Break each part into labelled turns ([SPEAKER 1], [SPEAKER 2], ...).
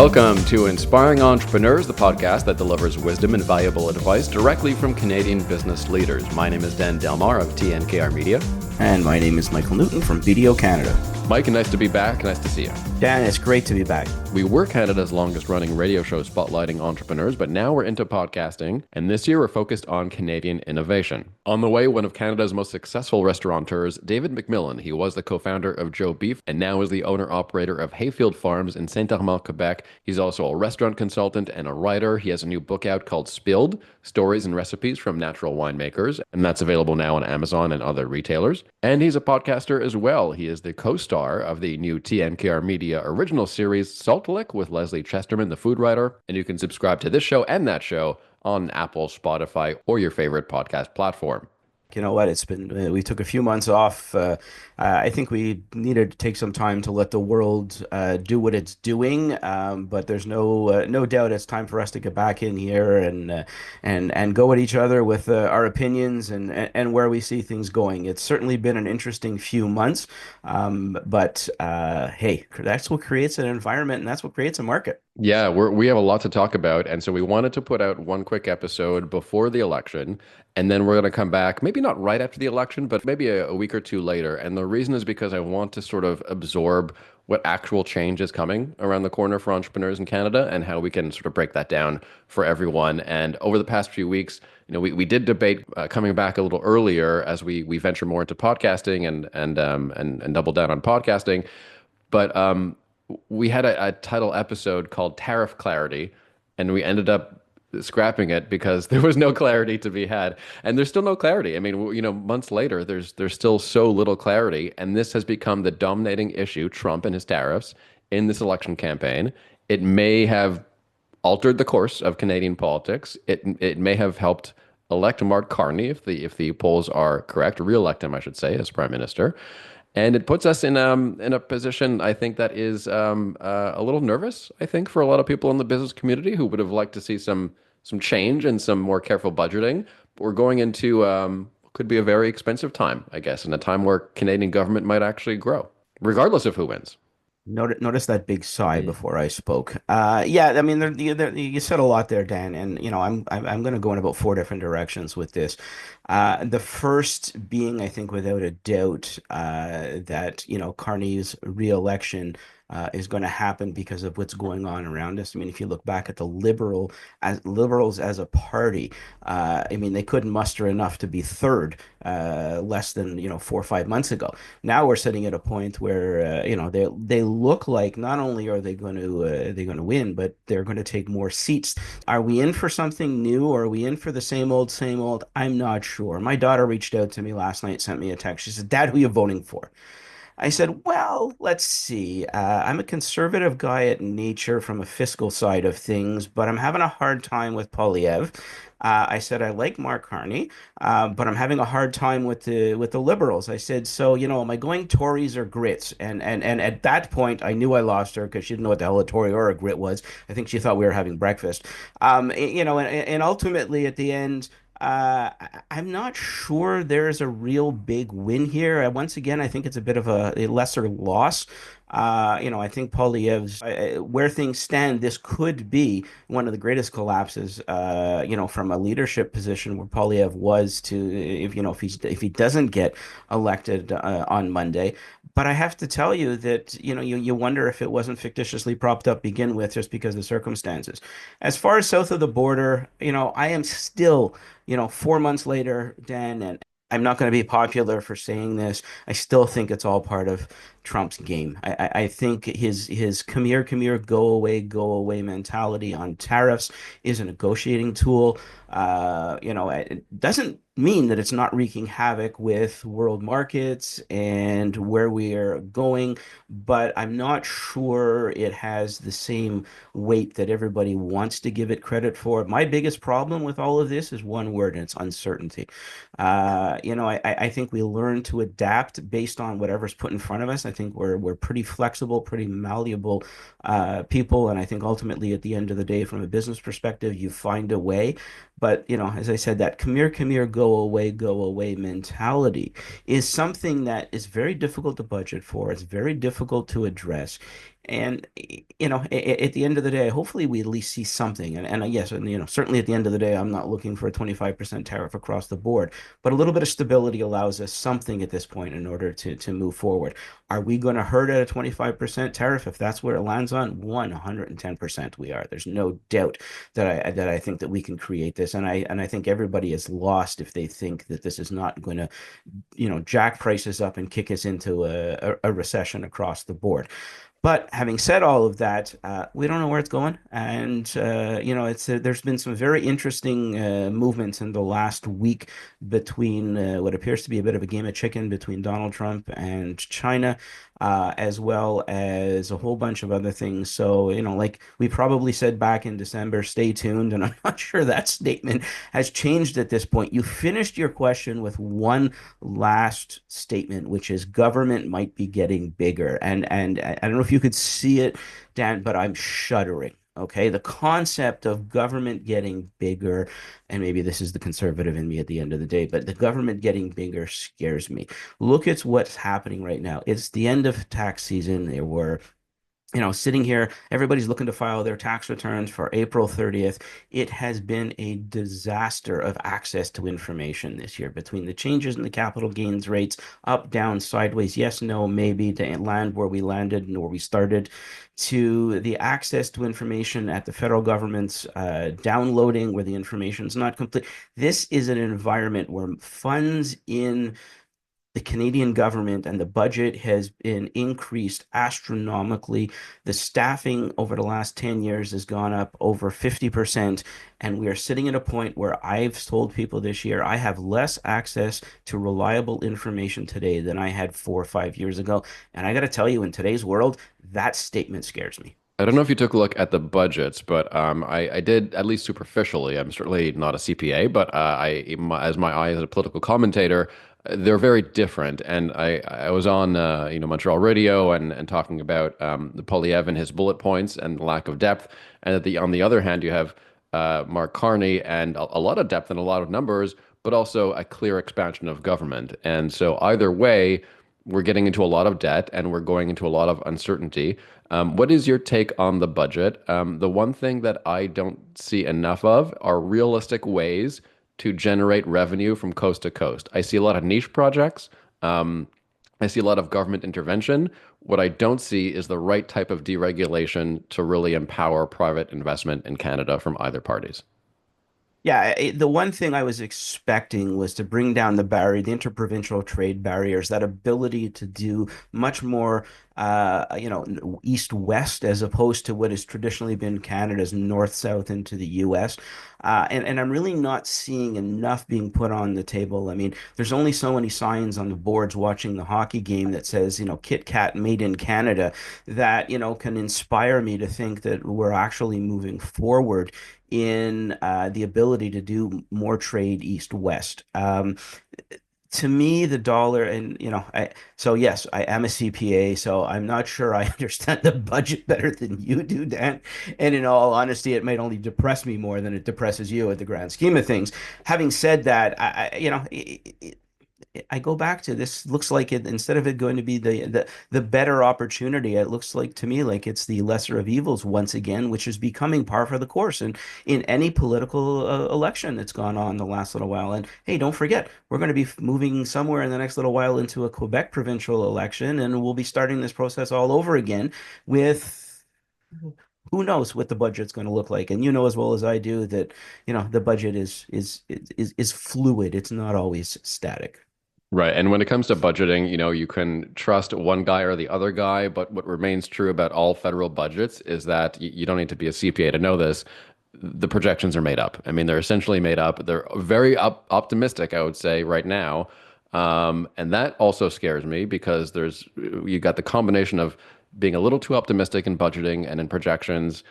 [SPEAKER 1] Welcome to Inspiring Entrepreneurs, the podcast that delivers wisdom and valuable advice directly from Canadian business leaders. My name is Dan Delmar of TNKR Media.
[SPEAKER 2] And my name is Michael Newton from BDO Canada.
[SPEAKER 1] Mike, nice to be back. Nice to see you.
[SPEAKER 2] Dan, it's great to be back.
[SPEAKER 1] We were Canada's longest running radio show spotlighting entrepreneurs, but now we're into podcasting, and this year we're focused on Canadian innovation. On the way, one of Canada's most successful restaurateurs, David McMillan. He was the co-founder of Joe Beef and now is the owner-operator of Hayfield Farms in Saint-Armand, Quebec. He's also a restaurant consultant and a writer. He has a new book out called Spilled, Stories and Recipes from Natural Winemakers, and that's available now on Amazon and other retailers. And he's a podcaster as well. He is the co-star of the new TNKR Media original series, Salt Lick, with Lesley Chesterman, the food writer. And you can subscribe to this show and that show on Apple, Spotify, or your favorite podcast platform.
[SPEAKER 2] You know what? It's been, we took a few months off. I think we needed to take some time to let the world do what it's doing. But there's no doubt it's time for us to get back in here and go at each other with our opinions and where we see things going. It's certainly been an interesting few months. But hey, that's what creates an environment and that's what creates a market.
[SPEAKER 1] Yeah, we have a lot to talk about. And so we wanted to put out one quick episode before the election. And then we're going to come back, maybe not right after the election, but maybe a week or two later. And the reason is because I want to sort of absorb what actual change is coming around the corner for entrepreneurs in Canada and how we can sort of break that down for everyone. And over the past few weeks, you know, we did debate coming back a little earlier as we venture more into podcasting and double down on podcasting. But we had a title episode called Tariff Clarity, and we ended up scrapping it because there was no clarity to be had, and there's still no clarity. I mean, you know, months later, there's still so little clarity, and this has become the dominating issue, Trump and his tariffs, in this election campaign. It may have altered the course of Canadian politics. It may have helped elect Mark Carney if the polls are correct, re-elect him, I should say, as prime minister. And it puts us in a position, I think, that is a little nervous, I think, for a lot of people in the business community who would have liked to see some change and some more careful budgeting. But we're going into could be a very expensive time, I guess, and a time where Canadian government might actually grow, regardless of who wins.
[SPEAKER 2] Notice that big sigh before I spoke. Yeah, I mean, you said a lot there, Dan, and you know, I'm going to go in about four different directions with this. The first being, I think, without a doubt, that you know, Carney's re-election is going to happen because of what's going on around us. I mean, if you look back at the liberals as a party, I mean, they couldn't muster enough to be third less than 4 or 5 months ago. Now we're sitting at a point where they look like not only are they going to win, but they're going to take more seats. Are we in for something new, or are we in for the same old, same old? I'm not sure. My daughter reached out to me last night, sent me a text. She said, "Dad, who are you voting for?" I said, well, let's see. I'm a conservative guy at nature from a fiscal side of things, but I'm having a hard time with Poilievre. I said, I like Mark Carney, but I'm having a hard time with the Liberals. I said, so, you know, am I going Tories or Grits? And at that point, I knew I lost her because she didn't know what the hell a Tory or a Grit was. I think she thought we were having breakfast. And ultimately at the end, I'm not sure there's a real big win here. Once again, I think it's a bit of a lesser loss. I think Poilievre's where things stand, this could be one of the greatest collapses, from a leadership position where Poilievre was to, if he doesn't get elected on Monday. But I have to tell you that, you wonder if it wasn't fictitiously propped up to begin with just because of the circumstances. As far as south of the border, I am still, 4 months later, Dan, and I'm not going to be popular for saying this. I still think it's all part of Trump's game. I think his come here, go away mentality on tariffs is a negotiating tool. It doesn't mean that it's not wreaking havoc with world markets and where we are going, but I'm not sure it has the same weight that everybody wants to give it credit for. My biggest problem with all of this is one word, and it's uncertainty. I think we learn to adapt based on whatever's put in front of us. I think we're pretty flexible, pretty malleable people, and I think ultimately at the end of the day, from a business perspective, you find a way. But, as I said, that come here, go away mentality is something that is very difficult to budget for. It's very difficult to address. And at the end of the day, hopefully we at least see something. And yes, and certainly at the end of the day, I'm not looking for a 25% tariff across the board, but a little bit of stability allows us something at this point in order to move forward. Are we going to hurt at a 25% tariff? If that's where it lands on, 110% we are. There's no doubt that I think that we can create this. And I think everybody is lost if they think that this is not going to, jack prices up and kick us into a recession across the board. But having said all of that, we don't know where it's going, and it's there's been some very interesting movements in the last week between what appears to be a bit of a game of chicken between Donald Trump and China, as well as a whole bunch of other things. So, like we probably said back in December, stay tuned, and I'm not sure that statement has changed at this point. You finished your question with one last statement, which is government might be getting bigger. And I don't know if you could see it, Dan, but I'm shuddering. Okay, the concept of government getting bigger, and maybe this is the conservative in me at the end of the day, but the government getting bigger scares me. Look at what's happening right now. It's the end of tax season. There were sitting here, everybody's looking to file their tax returns for April 30th. It has been a disaster of access to information this year between the changes in the capital gains rates, up, down, sideways, yes, no, maybe, to land where we landed and where we started, to the access to information at the federal government's downloading where the information is not complete. This is an environment where funds in the Canadian government and the budget has been increased astronomically. The staffing over the last 10 years has gone up over 50%. And we are sitting at a point where I've told people this year I have less access to reliable information today than I had 4 or 5 years ago. And I got to tell you, in today's world, that statement scares me.
[SPEAKER 1] I don't know if you took a look at the budgets, but I did at least superficially. I'm certainly not a CPA, but as my eye as a political commentator, they're very different. And I was on Montreal radio and talking about the Polyev and his bullet points and the lack of depth, and on the other hand, you have Mark Carney and a lot of depth and a lot of numbers, but also a clear expansion of government. And so either way, we're getting into a lot of debt and we're going into a lot of uncertainty. What is your take on the budget? The one thing that I don't see enough of are realistic ways to generate revenue from coast to coast. I see a lot of niche projects. Um, I see a lot of government intervention. What I don't see is the right type of deregulation to really empower private investment in Canada from either parties.
[SPEAKER 2] Yeah, the one thing I was expecting was to bring down the barrier, the interprovincial trade barriers, that ability to do much more, east-west as opposed to what has traditionally been Canada's north-south into the U.S. And I'm really not seeing enough being put on the table. I mean, there's only so many signs on the boards watching the hockey game that says, Kit Kat made in Canada that, can inspire me to think that we're actually moving forward in the ability to do more trade east-west. To me, the dollar, and so yes, I am a CPA, so I'm not sure I understand the budget better than you do, Dan. And in all honesty, it might only depress me more than it depresses you at the grand scheme of things. Having said that, I go back to this. Looks like it, instead of it going to be the better opportunity, it looks like to me like it's the lesser of evils once again, which is becoming par for the course in any political election that's gone on the last little while. And hey, don't forget, we're going to be moving somewhere in the next little while into a Quebec provincial election, and we'll be starting this process all over again with. Who knows what the budget's going to look like? And you know as well as I do that, the budget is fluid. It's not always static.
[SPEAKER 1] Right. And when it comes to budgeting, you can trust one guy or the other guy, but what remains true about all federal budgets is that you don't need to be a CPA to know this. The projections are made up. I mean, they're essentially made up. They're very optimistic, I would say, right now. And that also scares me because you got the combination of being a little too optimistic in budgeting and in projections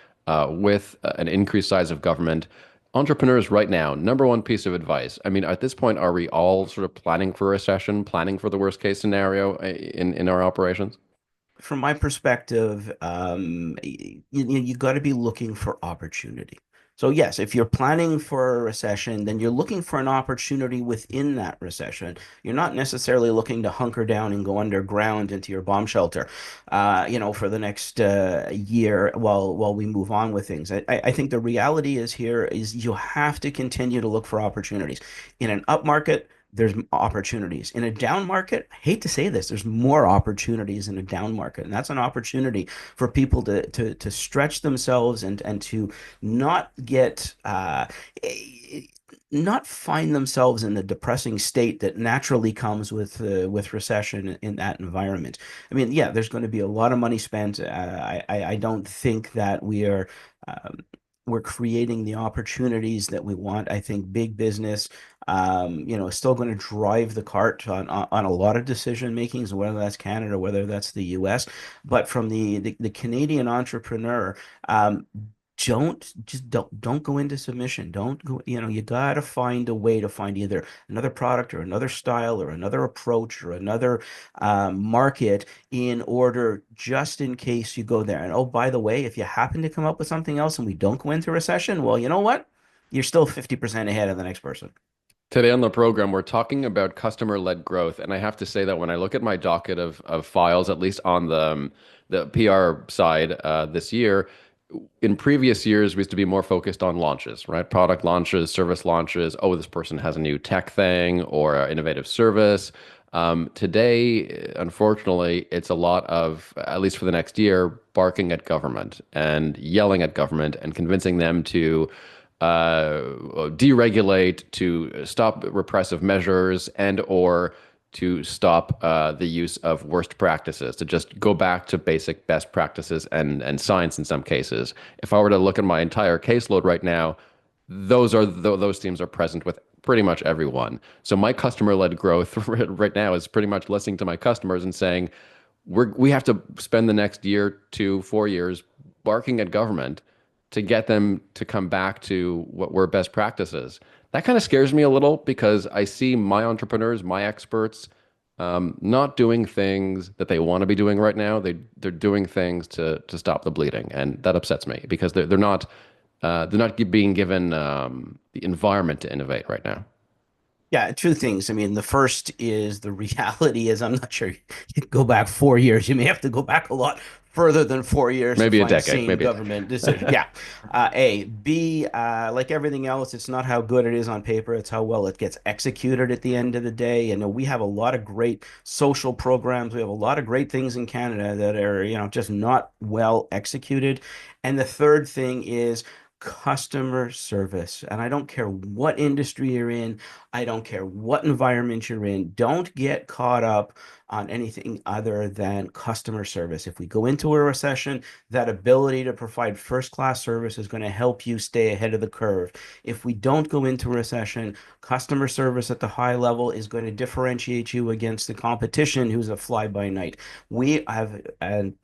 [SPEAKER 1] with an increased size of government. Entrepreneurs right now, number one piece of advice. I mean, at this point, are we all sort of planning for a recession, planning for the worst case scenario in our operations?
[SPEAKER 2] From my perspective, you got to be looking for opportunity. So yes, if you're planning for a recession, then you're looking for an opportunity within that recession. You're not necessarily looking to hunker down and go underground into your bomb shelter, for the next year while we move on with things. I think the reality is here is you have to continue to look for opportunities. In an up market, there's opportunities. In a down market, I hate to say this, there's more opportunities in a down market. And that's an opportunity for people to stretch themselves and to not get not find themselves in the depressing state that naturally comes with recession in that environment. I mean, yeah, there's going to be a lot of money spent. I don't think that um, we're creating the opportunities that we want. I think big business, is still going to drive the cart on a lot of decision makings, whether that's Canada, whether that's the U.S. But from the Canadian entrepreneur, um, don't go into submission. Don't go, you gotta find a way to find either another product or another style or another approach or another market in order just in case you go there. And oh, by the way, if you happen to come up with something else and we don't go into recession, well, you know what? You're still 50% ahead of the next person.
[SPEAKER 1] Today on the program, we're talking about customer-led growth, and I have to say that when I look at my docket of files, at least on the PR side this year, in previous years, we used to be more focused on launches, right? Product launches, service launches. Oh, this person has a new tech thing or an innovative service. Today, unfortunately, it's a lot of, at least for the next year, barking at government and yelling at government and convincing them to deregulate, to stop repressive measures, and or to stop the use of worst practices, to just go back to basic best practices and science in some cases. If I were to look at my entire caseload right now, those themes are present with pretty much everyone. So my customer-led growth right now is pretty much listening to my customers and saying, we have to spend the next year, 2, 4 years barking at government to get them to come back to what were best practices. That kind of scares me a little because I see my entrepreneurs, my experts, not doing things that they want to be doing right now. They're doing things to stop the bleeding, and that upsets me because they're not being given the environment to innovate right now.
[SPEAKER 2] Yeah, two things. I mean, the first is the reality is I'm not sure you can go back 4 years. You may have to go back a lot further than 4 years to
[SPEAKER 1] Maybe a
[SPEAKER 2] find
[SPEAKER 1] decade,
[SPEAKER 2] sane
[SPEAKER 1] maybe a
[SPEAKER 2] government decision.
[SPEAKER 1] decade.
[SPEAKER 2] Yeah. A. B, like everything else, it's not how good it is on paper, it's how well it gets executed at the end of the day. And we have a lot of great social programs. We have a lot of great things in Canada that are, just not well executed. And the third thing is customer service. And I don't care what industry you're in. I don't care what environment you're in. Don't get caught up on anything other than customer service. If we go into a recession, that ability to provide first class service is going to help you stay ahead of the curve. If we don't go into a recession, customer service at the high level is going to differentiate you against the competition who's a fly by night. We have, and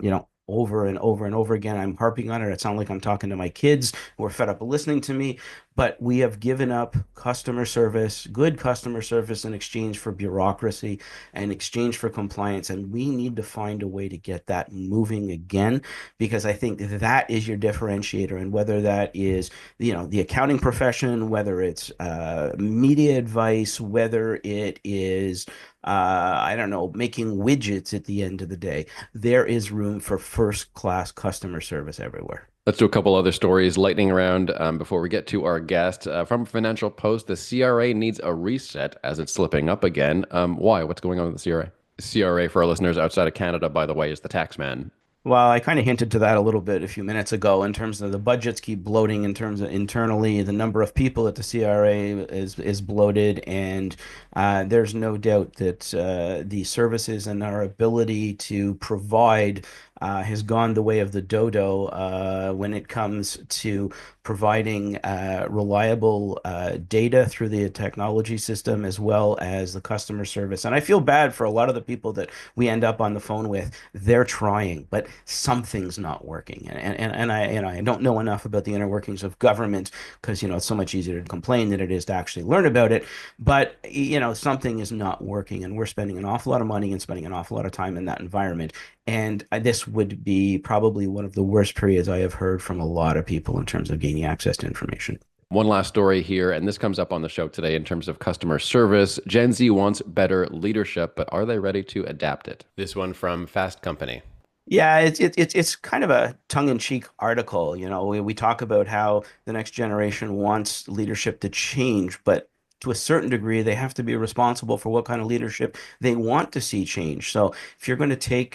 [SPEAKER 2] over and over and over again, I'm harping on it. It sounds like I'm talking to my kids who are fed up of listening to me, but we have given up customer service, good customer service in exchange for bureaucracy and exchange for compliance. And we need to find a way to get that moving again, because I think that is your differentiator. And whether that is, the accounting profession, whether it's media advice, whether it is, I don't know, making widgets at the end of the day, there is room for first class customer service everywhere.
[SPEAKER 1] Let's do a couple other stories, lightning round, before we get to our guest. From Financial Post, the CRA needs a reset as it's slipping up again. Why? What's going on with the CRA? CRA, for our listeners outside of Canada, by the way, is the tax man.
[SPEAKER 2] Well, I kind of hinted to that a little bit a few minutes ago in terms of the budgets keep bloating in terms of internally, the number of people at the CRA is bloated, and there's no doubt that the services and our ability to provide has gone the way of the dodo when it comes to providing reliable data through the technology system as well as the customer service. And I feel bad for a lot of the people that we end up on the phone with. They're trying, but something's not working. And I don't know enough about the inner workings of government because it's so much easier to complain than it is to actually learn about it. But something is not working, and we're spending an awful lot of money and spending an awful lot of time in that environment. And this this would be probably one of the worst periods I have heard from a lot of people in terms of gaining access to information.
[SPEAKER 1] One last story here, and this comes up on the show today in terms of customer service. Gen Z wants better leadership, but are they ready to adapt it? This one from Fast Company.
[SPEAKER 2] Yeah, it's kind of a tongue-in-cheek article. You know, we talk about how the next generation wants leadership to change, but to a certain degree, they have to be responsible for what kind of leadership they want to see change. So if you're going to take,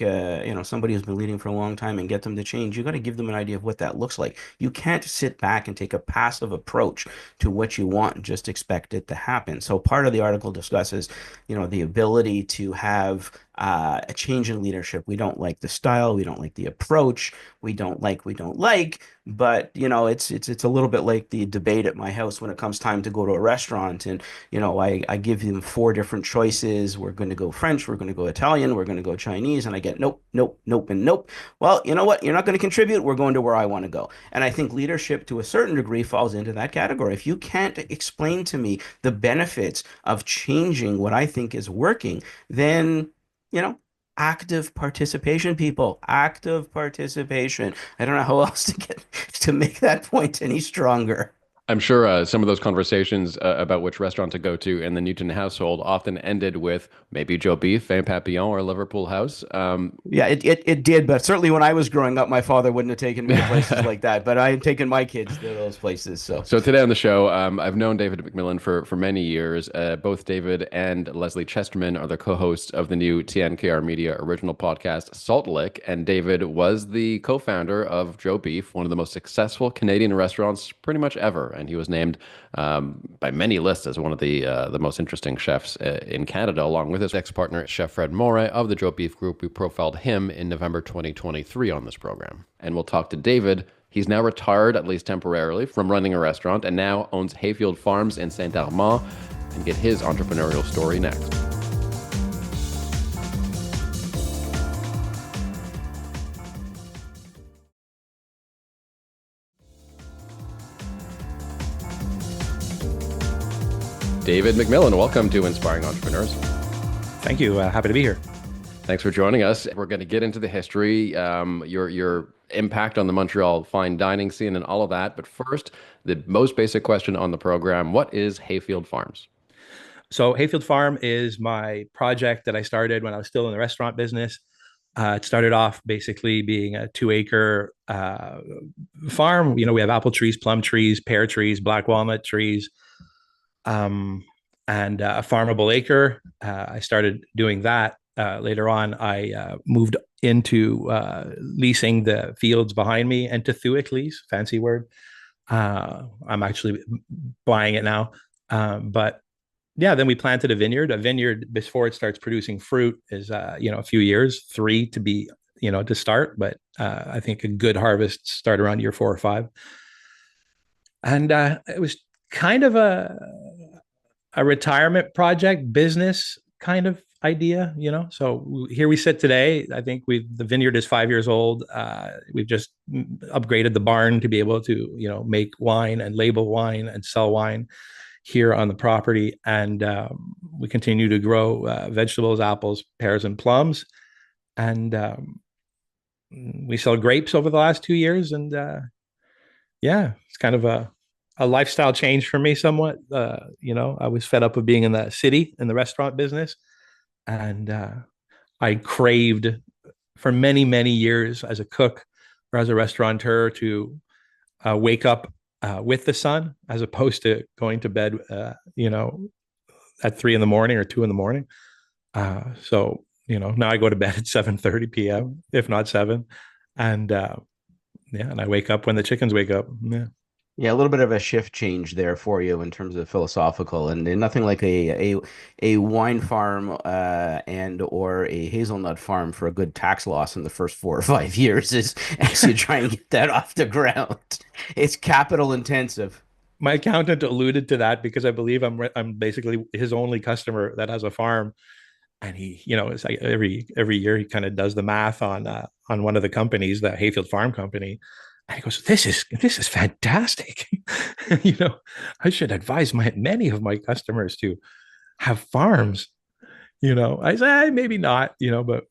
[SPEAKER 2] somebody who's been leading for a long time and get them to change, you got to give them an idea of what that looks like. You can't sit back and take a passive approach to what you want and just expect it to happen. So part of the article discusses, the ability to have a change in leadership. We don't like the style, we don't like the approach, we don't like, but it's a little bit like the debate at my house when it comes time to go to a restaurant, and I give them four different choices. We're going to go French, we're going to go Italian, we're going to go Chinese, and I get nope, nope, nope, and nope. Well, you know what? You're not going to contribute. We're going to where I want to go. And I think leadership to a certain degree falls into that category. If you can't explain to me the benefits of changing what I think is working, then you know, active participation, people, active participation. I don't know how else to get to make that point any stronger.
[SPEAKER 1] I'm sure some of those conversations about which restaurant to go to in the Newton household often ended with maybe Joe Beef, Vin Papillon, or Liverpool House.
[SPEAKER 2] Yeah, it did, but certainly when I was growing up, my father wouldn't have taken me to places like that. But I had taken my kids to those places. So
[SPEAKER 1] So today on the show, I've known David McMillan for many years. Both David and Lesley Chesterman are the co-hosts of the new TNKR Media original podcast, Salt Lick. And David was the co-founder of Joe Beef, one of the most successful Canadian restaurants pretty much ever. And he was named by many lists as one of the most interesting chefs in Canada, along with his ex-partner, Chef Fred Moray of the Joe Beef Group. We profiled him in November 2023 on this program. And we'll talk to David. He's now retired, at least temporarily, from running a restaurant and now owns Hayfield Farms in Saint Armand, and get his entrepreneurial story next. David McMillan, welcome to Inspiring Entrepreneurs.
[SPEAKER 3] Thank you. Happy to be here.
[SPEAKER 1] Thanks for joining us. We're going to get into the history, your impact on the Montreal fine dining scene and all of that. But first, the most basic question on the program, what is Hayfield Farms?
[SPEAKER 3] So Hayfield Farm is my project that I started when I was still in the restaurant business. It started off basically being a 2-acre farm. We have apple trees, plum trees, pear trees, black walnut trees, and a farmable acre. I started doing that. Later on, I moved into leasing the fields behind me, and to Thuic lease, fancy word. I'm actually buying it now. But yeah, then we planted a vineyard. A vineyard, before it starts producing fruit, is a few years, 3 to be, to start. But I think a good harvest start around year 4 or 5. And it was kind of a retirement project, business kind of idea. So here we sit today. I think the vineyard is 5 years old. We've just upgraded the barn to be able to make wine and label wine and sell wine here on the property. And we continue to grow vegetables, apples, pears, and plums. And we sell grapes over the last 2 years. And yeah, it's kind of a lifestyle change for me somewhat. I was fed up of being in the city in the restaurant business. And I craved for many, many years as a cook or as a restaurateur to wake up with the sun, as opposed to going to bed, at 3 in the morning or 2 in the morning. So now I go to bed at 7:30 p.m., if not 7. And and I wake up when the chickens wake up. Yeah.
[SPEAKER 2] Yeah, a little bit of a shift change there for you in terms of philosophical, and nothing like a wine farm and or a hazelnut farm for a good tax loss in the first 4 or 5 years is as you try and get that off the ground. It's capital intensive.
[SPEAKER 3] My accountant alluded to that because I believe I'm basically his only customer that has a farm, and he, it's like every year he kind of does the math on one of the companies, the Hayfield Farm Company. And he goes, this is fantastic. I should advise many of my customers to have farms. I say, maybe not, but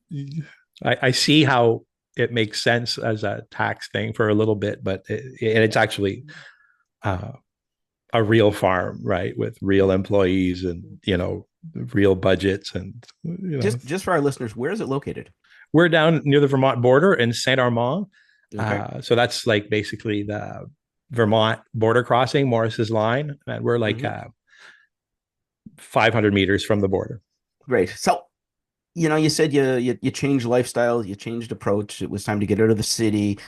[SPEAKER 3] I see how it makes sense as a tax thing for a little bit, but it's actually uh, a real farm, right, with real employees and real budgets, and
[SPEAKER 2] Just for our listeners, where is it located?
[SPEAKER 3] we're down near the Vermont border in Saint Armand.
[SPEAKER 2] Okay.
[SPEAKER 3] So that's like basically the Vermont border crossing, Morris's line, and we're like 500 meters from the border.
[SPEAKER 2] Great. So, you said you changed lifestyle, you changed approach. It was time to get out of the city.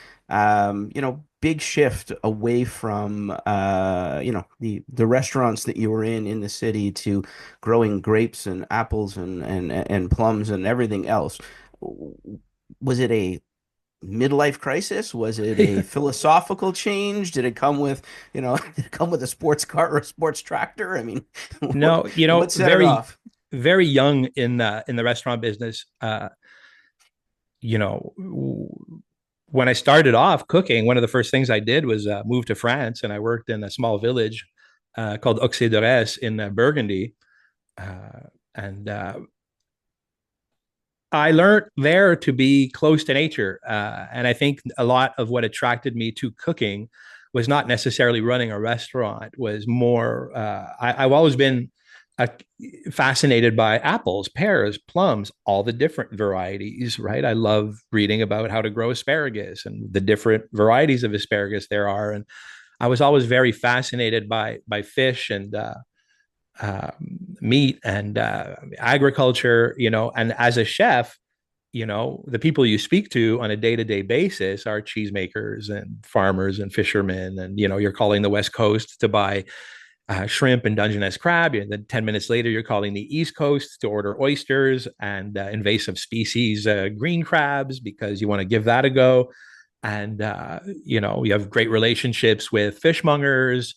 [SPEAKER 2] Big shift away from the restaurants that you were in the city to growing grapes and apples and plums and everything else. Was it a midlife crisis? Was it a philosophical change? Did it come with, did it come with a sports car or a sports tractor? I mean,
[SPEAKER 3] No,
[SPEAKER 2] what set it
[SPEAKER 3] very
[SPEAKER 2] off?
[SPEAKER 3] very young in the restaurant business. You know, when I started off cooking, one of the first things I did was move to France, and I worked in a small village called Auxerre in Burgundy, and I learned there to be close to nature. And I think a lot of what attracted me to cooking was not necessarily running a restaurant, was more, I've always been uh, fascinated by apples, pears, plums, all the different varieties, right? I love reading about how to grow asparagus and the different varieties of asparagus there are. And I was always very fascinated by fish and uh, meat and agriculture, and as a chef, the people you speak to on a day-to-day basis are cheesemakers and farmers and fishermen. And, you're calling the West Coast to buy shrimp and Dungeness crab. And then 10 minutes later, you're calling the East Coast to order oysters and invasive species green crabs because you want to give that a go. And, you have great relationships with fishmongers,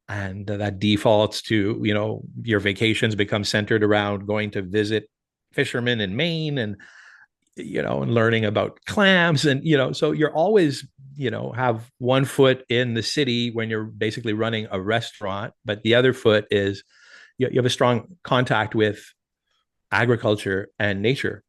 [SPEAKER 3] and that defaults to, your vacations become centered around going to visit fishermen in Maine and learning about clams. And, so you're always, have one foot in the city when you're basically running a restaurant, but the other foot is you have a strong contact with agriculture and nature.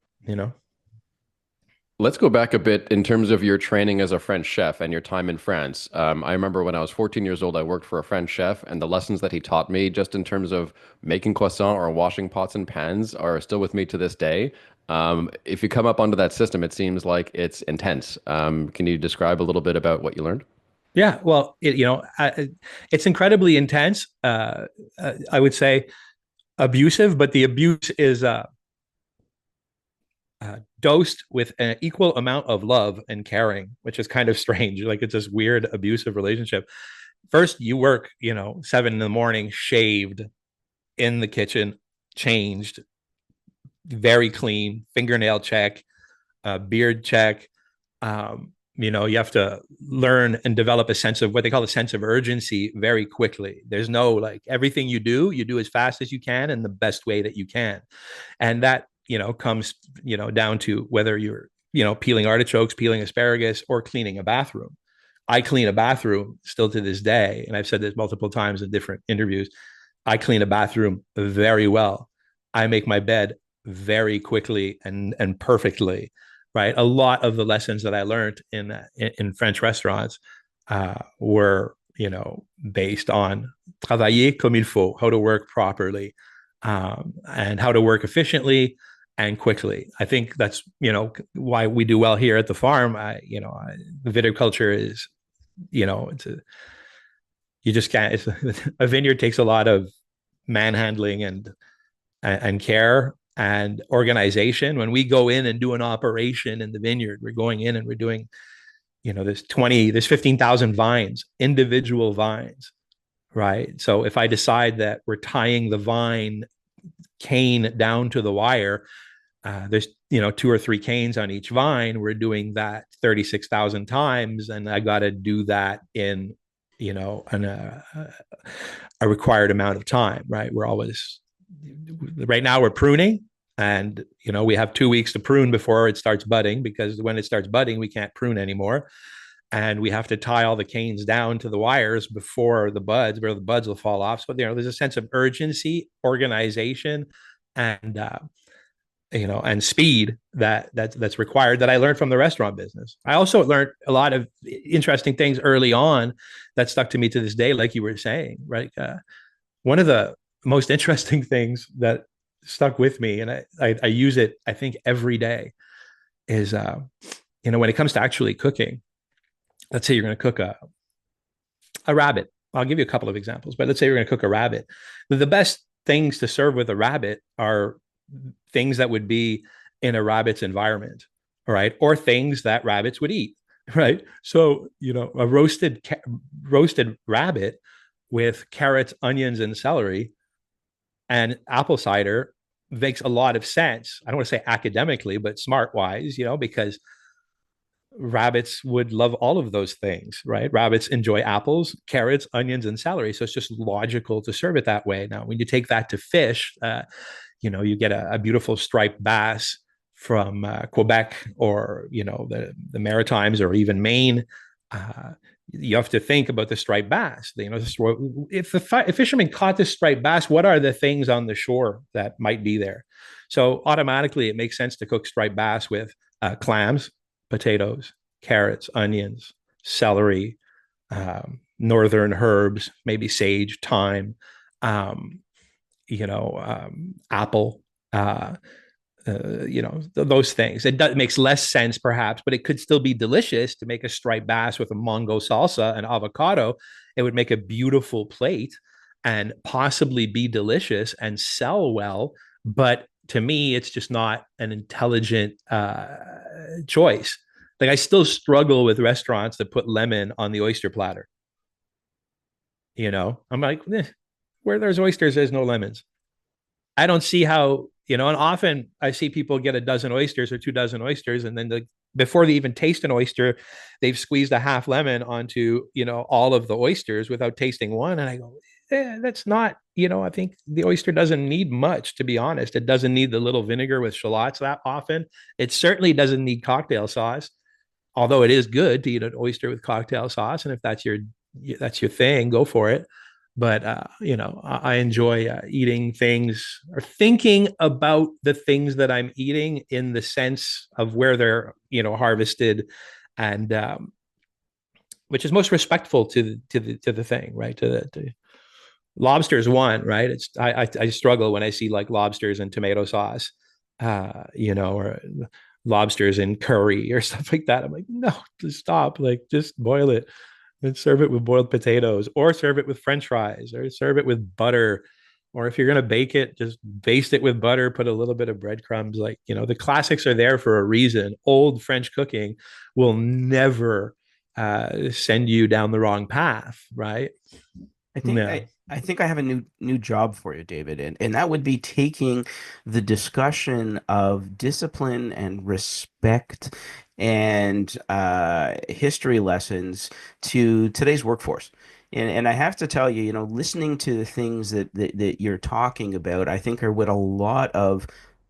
[SPEAKER 1] Let's go back a bit in terms of your training as a French chef and your time in France. I remember when I was 14 years old, I worked for a French chef, and the lessons that he taught me, just in terms of making croissant or washing pots and pans, are still with me to this day. If you come up onto that system, it seems like it's intense. Can you describe a little bit about what you learned?
[SPEAKER 3] Yeah, well, it's incredibly intense. I would say abusive, but the abuse is dosed with an equal amount of love and caring, which is kind of strange. Like it's this weird abusive relationship. First, you work, 7 in the morning, shaved in the kitchen, changed, very clean, fingernail check, beard check. You have to learn and develop a sense of what they call a sense of urgency very quickly. There's no like everything you do as fast as you can and the best way that you can. And that, comes, down to whether you're, peeling artichokes, peeling asparagus, or cleaning a bathroom. I clean a bathroom still to this day. And I've said this multiple times in different interviews. I clean a bathroom very well. I make my bed very quickly and perfectly, right? A lot of the lessons that I learned in French restaurants were, based on travailler comme il faut, how to work properly, and how to work efficiently and quickly. I think that's, why we do well here at the farm. The viticulture is, it's you just can't, a vineyard takes a lot of manhandling and care and organization. When we go in and do an operation in the vineyard, we're going in and we're doing, there's 15,000 vines, individual vines, right? So if I decide that we're tying the vine cane down to the wire, there's, 2 or 3 canes on each vine. We're doing that 36,000 times. And I got to do that in, a required amount of time, right? Right now we're pruning, and we have 2 weeks to prune before it starts budding, because when it starts budding we can't prune anymore, and we have to tie all the canes down to the wires before the buds, where the buds will fall off. So there's a sense of urgency, organization, and and speed that's required that I learned from the restaurant business. I also learned a lot of interesting things early on that stuck to me to this day, like you were saying, right? One of the most interesting things that stuck with me, and I use it, I think, every day, is when it comes to actually cooking. Let's say you're going to cook a rabbit. I'll give you a couple of examples, but let's say you're going to cook a rabbit. The best things to serve with a rabbit are things that would be in a rabbit's environment, right? Or things that rabbits would eat, right? So, a roasted rabbit with carrots, onions, and celery and apple cider makes a lot of sense. I don't want to say academically, but smart wise, because rabbits would love all of those things, right? Rabbits enjoy apples, carrots, onions, and celery. So it's just logical to serve it that way. Now, when you take that to fish, you get a beautiful striped bass from Quebec, or the Maritimes, or even Maine. You have to think about the striped bass. If a fisherman caught the striped bass, what are the things on the shore that might be there? So automatically, it makes sense to cook striped bass with clams, potatoes, carrots, onions, celery, northern herbs, maybe sage, thyme, apple, those things. It makes less sense perhaps, but it could still be delicious to make a striped bass with a mango salsa and avocado. It would make a beautiful plate and possibly be delicious and sell well. But to me, it's just not an intelligent choice. Like, I still struggle with restaurants that put lemon on the oyster platter. I'm like, where there's oysters, there's no lemons. I don't see how, and often I see people get a dozen oysters or 2 dozen oysters, and then before they even taste an oyster, they've squeezed a half lemon onto, all of the oysters without tasting one. And I go, that's not, I think the oyster doesn't need much, to be honest. It doesn't need the little vinegar with shallots that often. It certainly doesn't need cocktail sauce, although it is good to eat an oyster with cocktail sauce. And if that's your thing, go for it. But I enjoy eating things, or thinking about the things that I'm eating in the sense of where they're harvested, and which is most respectful to the thing, right? To lobster is one, right? I struggle when I see like lobsters and tomato sauce, or lobsters in curry or stuff like that. I'm like, no, just stop, like just boil it and serve it with boiled potatoes, or serve it with French fries, or serve it with butter. Or if you're going to bake it, just baste it with butter, put a little bit of breadcrumbs. Like, the classics are there for a reason. Old French cooking will never send you down the wrong path, right?
[SPEAKER 2] I think I think I have a new job for you, David, and that would be taking the discussion of discipline and respect and history lessons to today's workforce. And I have to tell you, listening to the things that you're talking about, I think are what a lot of,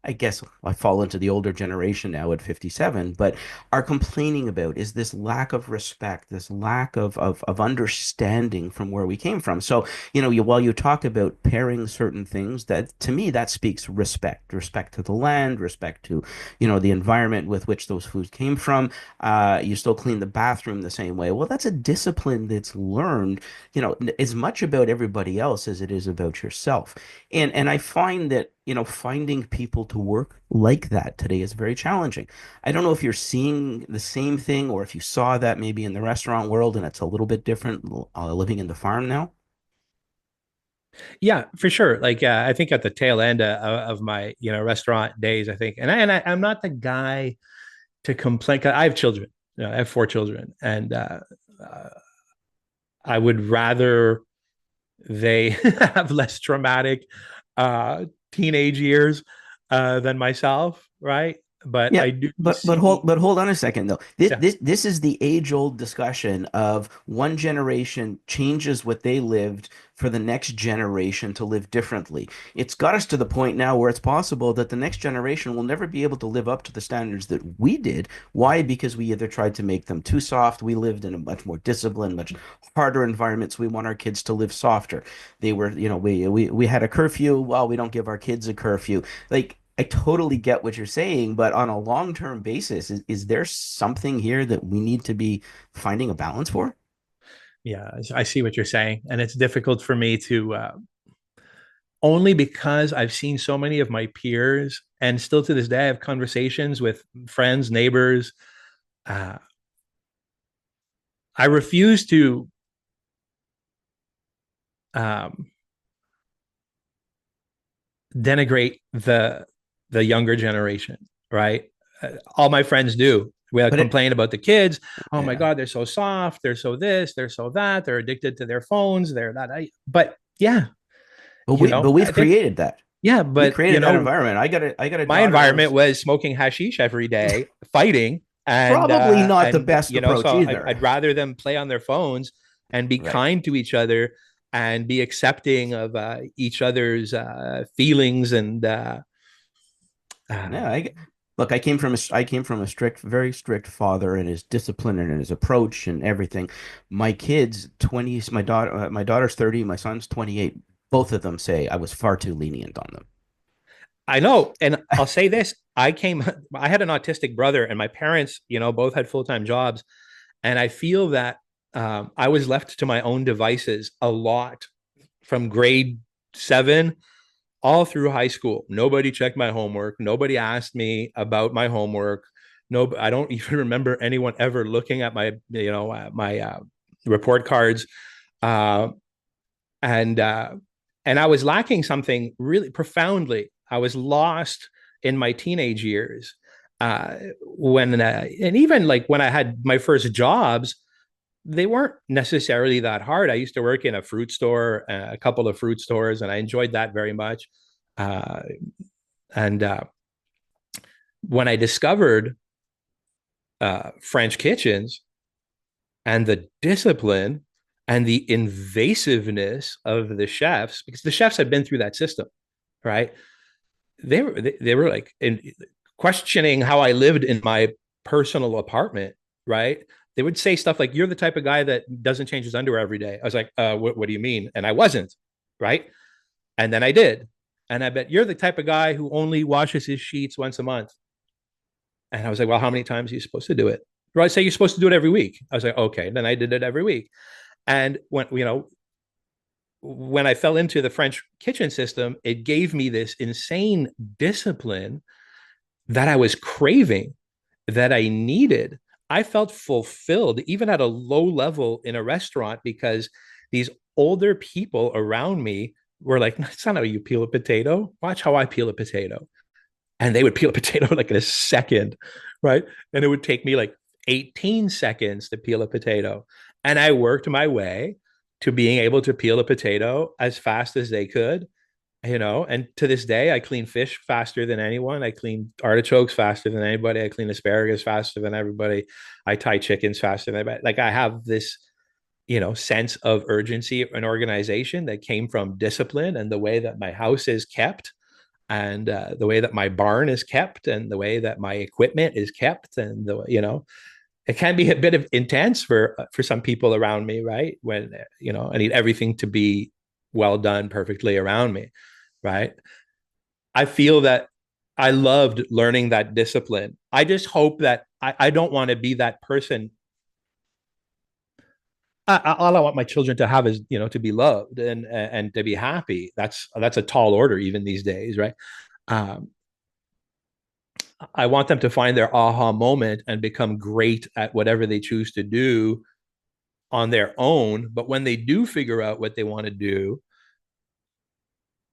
[SPEAKER 2] I guess I fall into the older generation now at 57, but are complaining about is this lack of respect, this lack of understanding from where we came from. So, while you talk about pairing certain things, that to me, that speaks respect to the land, respect to, the environment with which those foods came from. You still clean the bathroom the same way. Well, that's a discipline that's learned, as much about everybody else as it is about yourself. And I find that, finding people to work like that today is very challenging. I don't know if you're seeing the same thing, or if you saw that maybe in the restaurant world and it's a little bit different living in the farm now.
[SPEAKER 3] Yeah, for sure. Like, I think at the tail end of my restaurant days, I think, I'm not the guy to complain. 'Cause I have children. I have 4 children, and uh, I would rather they have less traumatic teenage years than myself, right? But
[SPEAKER 2] Yeah,
[SPEAKER 3] I do
[SPEAKER 2] but
[SPEAKER 3] see,
[SPEAKER 2] hold on a second though. This
[SPEAKER 3] yeah,
[SPEAKER 2] this this is the age-old discussion of one generation changes what they lived for the next generation to live differently. It's got us to the point now where it's possible that the next generation will never be able to live up to the standards that we did. Why? Because we either tried to make them too soft. We lived in a much more disciplined, much harder environment, so we want our kids to live softer. They were, we had a curfew. Well, we don't give our kids a curfew. Like, I totally get what you're saying, but on a long-term basis, is there something here that we need to be finding a balance for?
[SPEAKER 3] Yeah, I see what you're saying, and it's difficult for me to only because I've seen so many of my peers, and still to this day, I have conversations with friends, neighbors. Uh, I refuse to um, denigrate the younger generation, right? All my friends do. We
[SPEAKER 2] But it,
[SPEAKER 3] complain about the kids. Oh my
[SPEAKER 2] yeah,
[SPEAKER 3] God, they're so soft. They're so this. They're so that. They're addicted to their phones. They're that. But yeah,
[SPEAKER 2] but we've
[SPEAKER 3] I think
[SPEAKER 2] created that.
[SPEAKER 3] yeah,
[SPEAKER 2] We
[SPEAKER 3] but
[SPEAKER 2] created that environment. I got a
[SPEAKER 3] my
[SPEAKER 2] daughter
[SPEAKER 3] environment
[SPEAKER 2] who's
[SPEAKER 3] was smoking hashish every day, fighting,
[SPEAKER 2] probably not the
[SPEAKER 3] and
[SPEAKER 2] best approach
[SPEAKER 3] so
[SPEAKER 2] either.
[SPEAKER 3] I'd rather them play on their phones and be
[SPEAKER 2] Right.
[SPEAKER 3] kind to each other and be accepting of each other's feelings and uh,
[SPEAKER 2] Yeah, look, I came from a strict, very strict father and his discipline and his approach and everything. My kids, 20s, my daughter's 30, my son's 28. Both of them say I was far too lenient on them.
[SPEAKER 3] I know, and I'll say this: I had an autistic brother, and my parents, both had full time jobs, and I feel that I was left to my own devices a lot from grade 7 all through high school. Nobody checked my homework. Nobody asked me about my homework. No, I don't even remember anyone ever looking at my report cards. Uh, and I was lacking something really profoundly. I was lost in my teenage years. And even like when I had my first jobs, they weren't necessarily that hard. I used to work in a fruit store, a couple of fruit stores, and I enjoyed that very much. Uh, and When I discovered French kitchens and the discipline and the invasiveness of the chefs, because the chefs had been through that system, right? They were like questioning how I lived in my personal apartment, right? They would say stuff like, "You're the type of guy that doesn't change his underwear every day." I was like, what do you mean?" And I wasn't, right? And then I did. And I bet, "You're the type of guy who only washes his sheets once a month." And I was like, "Well, how many times are you supposed to do it?" Well, I say you're supposed to do it every week. I was like, "Okay." Then I did it every week. And when I fell into the French kitchen system, it gave me this insane discipline that I was craving, that I needed. I felt fulfilled, even at a low level in a restaurant, because these older people around me were like, "That's not how you peel a potato. Watch how I peel a potato." And they would peel a potato like in a second, right? And it would take me like 18 seconds to peel a potato. And I worked my way to being able to peel a potato as fast as they could, and to this day I clean fish faster than anyone. I clean artichokes faster than anybody. I clean asparagus faster than everybody. I tie chickens faster than anybody. Like, I have this sense of urgency and organization that came from discipline and the way that my house is kept, and the way that my barn is kept, and the way that my equipment is kept. And it can be a bit of intense for some people around me, right? When I need everything to be well done perfectly around me, right? I feel that I loved learning that discipline. I just hope that I don't want to be that person. All I want my children to have is to be loved and to be happy. That's a tall order even these days, right? um, I want them to find their aha moment and become great at whatever they choose to do on their own. But when they do figure out what they want to do,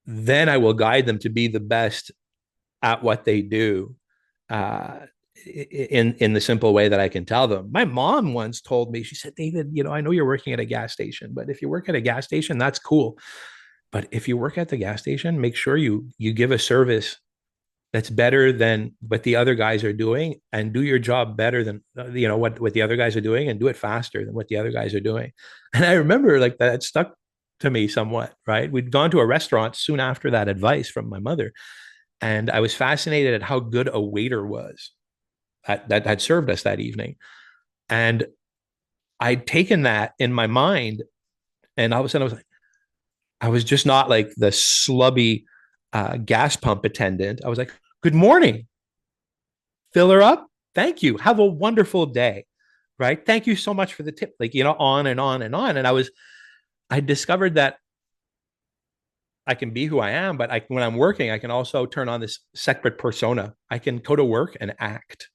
[SPEAKER 3] then I will guide them to be the best at what they do, uh, in the simple way that I can tell them. My mom once told me, she said, "David, I know you're working at a gas station, but if you work at a gas station, that's cool. But if you work at the gas station, make sure you give a service that's better than what the other guys are doing, and do your job better than what the other guys are doing, and do it faster than what the other guys are doing." And I remember like that stuck to me somewhat, right? We'd gone to a restaurant soon after that advice from my mother, and I was fascinated at how good a waiter was that had served us that evening. And I'd taken that in my mind, and all of a sudden I was just not like the slubby gas pump attendant. I was like, Good morning. Fill her up. Thank you. Have a wonderful day. Right. Thank you so much for the tip. Like, on and on and on. And I discovered that I can be who I am, but when I'm working, I can also turn on this separate persona. I can go to work and act.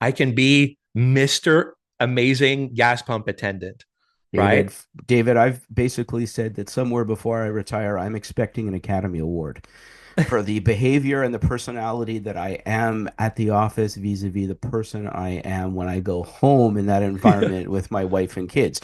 [SPEAKER 3] I can be Mr. Amazing gas pump attendant,
[SPEAKER 2] David,
[SPEAKER 3] right?
[SPEAKER 2] David, I've basically said that somewhere before I retire, I'm expecting an Academy Award for the behavior and the personality that I am at the office vis-a-vis the person I am when I go home in that environment with my wife and kids.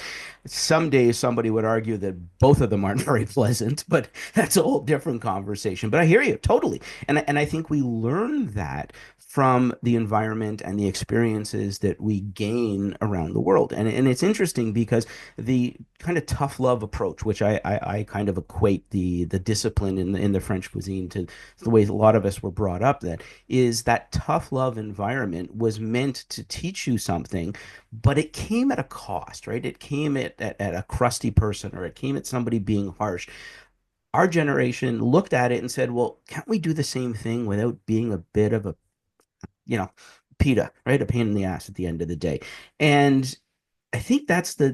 [SPEAKER 2] Some days somebody would argue that both of them aren't very pleasant, but that's a whole different conversation. But I hear you totally. And I think we learn that from the environment and the experiences that we gain around the world. And it's interesting because the kind of tough love approach, which I kind of equate the discipline in the French cuisine to the way a lot of us were brought up, that is that tough love environment was meant to teach you something, but it came at a cost, right? It came at a crusty person, or it came at somebody being harsh. Our generation looked at it and said, well, can't we do the same thing without being a bit of a, you know, PETA, right? A pain in the ass at the end of the day. And I think that's the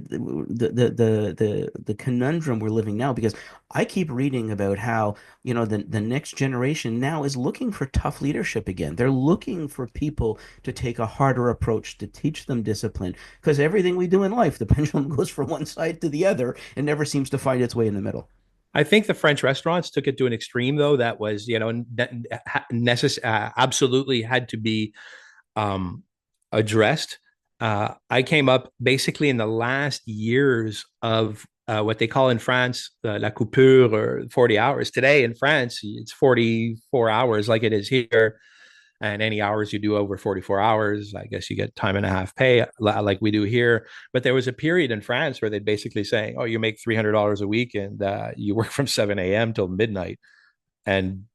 [SPEAKER 2] conundrum we're living now, because I keep reading about how, the next generation now is looking for tough leadership again. They're looking for people to take a harder approach, to teach them discipline, because everything we do in life, the pendulum goes from one side to the other and never seems to find its way in the middle.
[SPEAKER 3] I think the French restaurants took it to an extreme, though, that was, absolutely had to be um, addressed. I came up basically in the last years of what they call in France la coupure, or 40 hours. Today in France, it's 44 hours like it is here. And any hours you do over 44 hours, I guess you get time and a half pay like we do here. But there was a period in France where they'd basically saying, oh, you make $300 a week and you work from 7 a.m. till midnight and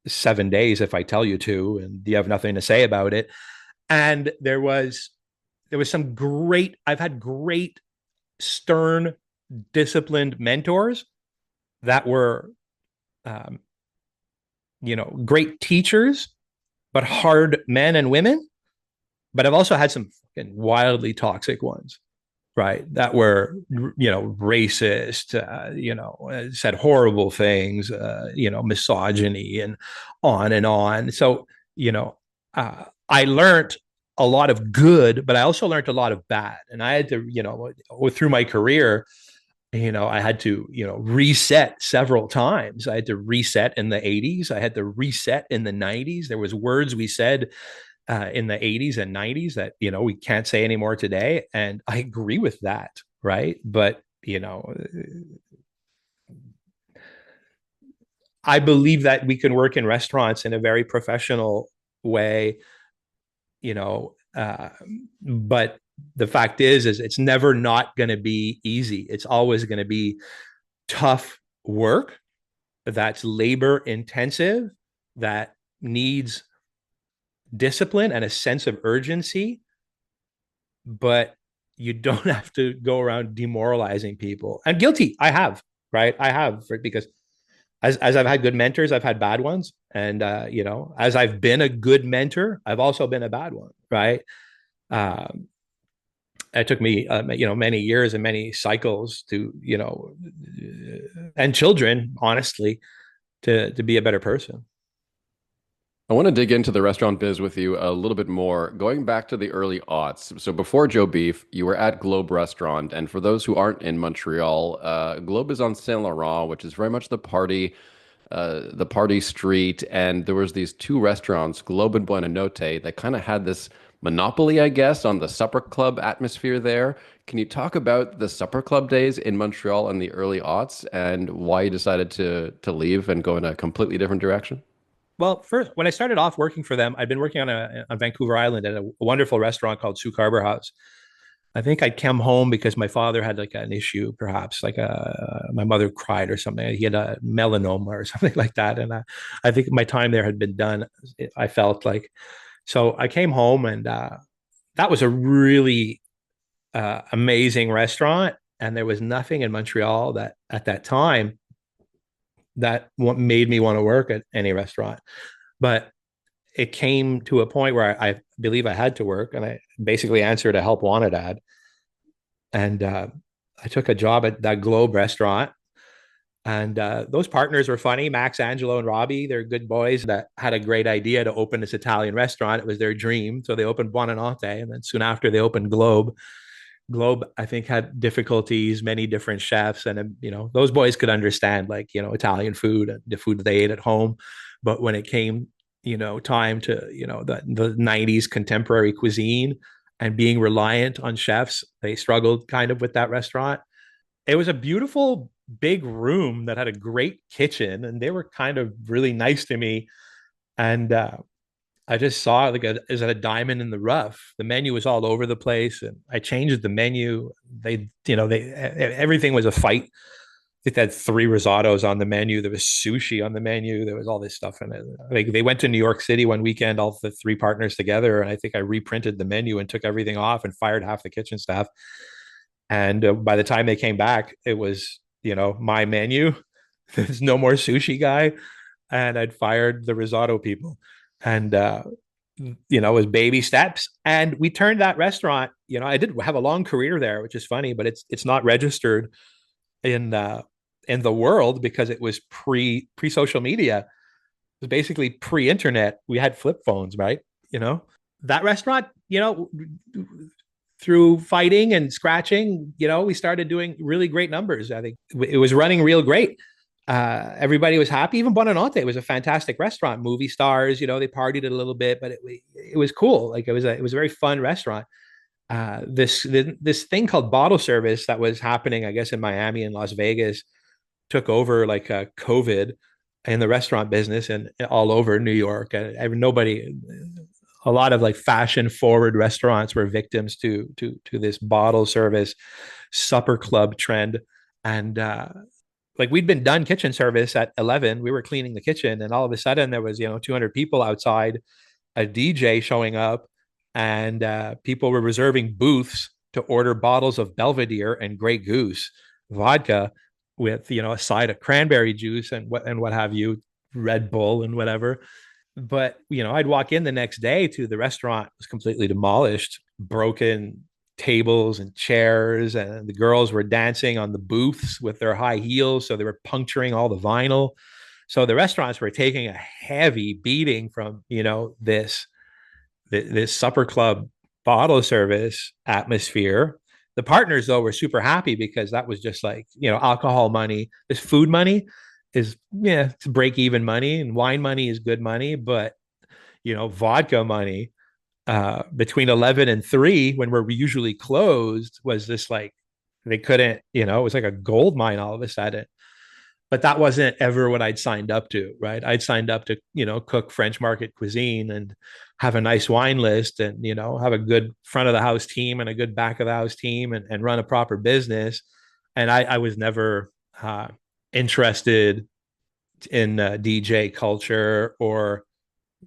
[SPEAKER 3] 7 days if I tell you to, and you have nothing to say about it. And there was some great, I've had great, stern, disciplined mentors that were, um, great teachers, but hard men and women. But I've also had some fucking wildly toxic ones, right? That were, racist, said horrible things, misogyny and on and on. So, I learned a lot of good, but I also learned a lot of bad. And I had to, through my career, I had to, reset several times. I had to reset in the 80s. I had to reset in the 90s. There was words we said in the 80s and 90s that, we can't say anymore today. And I agree with that. Right. But, I believe that we can work in restaurants in a very professional way, but the fact is it's never not going to be easy. It's always going to be tough work that's labor intensive, that needs discipline and a sense of urgency, but you don't have to go around demoralizing people. And guilty, I have, right? I have, because as I've had good mentors, I've had bad ones. And, as I've been a good mentor, I've also been a bad one, right? Um, it took me, many years and many cycles to, and children, honestly, to be a better person.
[SPEAKER 1] I want to dig into the restaurant biz with you a little bit more, going back to the early aughts. So before Joe Beef, you were at Globe Restaurant, and for those who aren't in Montreal, Globe is on Saint Laurent, which is very much the party street. And there was these two restaurants, Globe and Buena Notte, that kind of had this monopoly, I guess, on the supper club atmosphere there. Can you talk about the supper club days in Montreal in the early aughts and why you decided to leave and go in a completely different direction?
[SPEAKER 3] Well, first, when I started off working for them, I'd been working on Vancouver Island at a wonderful restaurant called Sue Carver House. I think I'd come home because my father had like an issue, perhaps like my mother cried or something. He had a melanoma or something like that, and I think my time there had been done. I felt like, so I came home, and that was a really amazing restaurant, and there was nothing in Montreal that at that time that made me want to work at any restaurant. But it came to a point where I believe I had to work, and I basically answered a help wanted ad. And I took a job at that Globe restaurant. And those partners were funny. Max, Angelo, and Robbie, they're good boys that had a great idea to open this Italian restaurant. It was their dream. So they opened Buonanotte. And then soon after, they opened Globe. Globe, I think, had difficulties, many different chefs. And, those boys could understand, like, Italian food and the food that they ate at home. But when it came, time to, the 90s contemporary cuisine and being reliant on chefs, they struggled kind of with that restaurant. It was a beautiful big room that had a great kitchen, and they were kind of really nice to me. And I just saw it like as a diamond in the rough. The menu was all over the place, and I changed the menu. Everything was a fight. They had 3 risottos on the menu. There was sushi on the menu. There was all this stuff in it. Like, they went to New York City one weekend, all the 3 partners together, and I think I reprinted the menu and took everything off and fired half the kitchen staff. And by the time they came back, it was, my menu. There's no more sushi guy. And I'd fired the risotto people. And, it was baby steps. And we turned that restaurant, I did have a long career there, which is funny, but it's not registered in the world because it was pre-social media. It was basically pre-internet. We had flip phones, right? That restaurant, through fighting and scratching, we started doing really great numbers. I think it was running real great. Everybody was happy. Even Buonanotte was a fantastic restaurant. Movie stars, they partied a little bit, but it was cool. Like, it was a very fun restaurant. This thing called bottle service that was happening, I guess, in Miami and Las Vegas took over like COVID in the restaurant business and all over New York. And a lot of like fashion forward restaurants were victims to this bottle service supper club trend. And like, we'd been done kitchen service at 11. We were cleaning the kitchen, and all of a sudden there was 200 people outside, a DJ showing up, and people were reserving booths to order bottles of Belvedere and Grey Goose vodka with a side of cranberry juice and what have you, Red Bull and whatever. But, I'd walk in the next day to the restaurant was completely demolished, broken tables and chairs, and the girls were dancing on the booths with their high heels. So they were puncturing all the vinyl. So the restaurants were taking a heavy beating from, this supper club bottle service atmosphere. The partners, though, were super happy because that was just like, alcohol money. This food money is, it's break even money, and wine money is good money. But, vodka money between 11 and 3, when we're usually closed, was this like, they couldn't, it was like a gold mine all of a sudden. But that wasn't ever what I'd signed up to, right? I'd signed up to, cook French market cuisine and have a nice wine list and, have a good front of the house team and a good back of the house team and run a proper business. And I was never interested in DJ culture or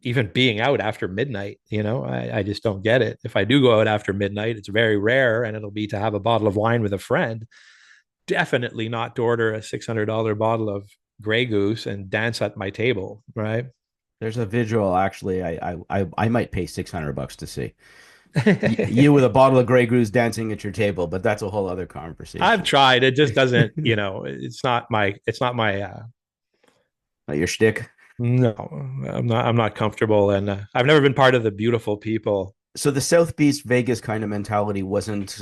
[SPEAKER 3] even being out after midnight. I just don't get it. If I do go out after midnight, it's very rare, and it'll be to have a bottle of wine with a friend. Definitely not to order a $600 bottle of Grey Goose and dance at my table, right?
[SPEAKER 2] There's a visual actually I might pay $600 to see. You with a bottle of Grey Goose dancing at your table, but that's a whole other conversation.
[SPEAKER 3] I've tried. It just doesn't, it's not my
[SPEAKER 2] not your shtick.
[SPEAKER 3] No, I'm not comfortable, and I've never been part of the beautiful people.
[SPEAKER 2] So the South Beach Vegas kind of mentality wasn't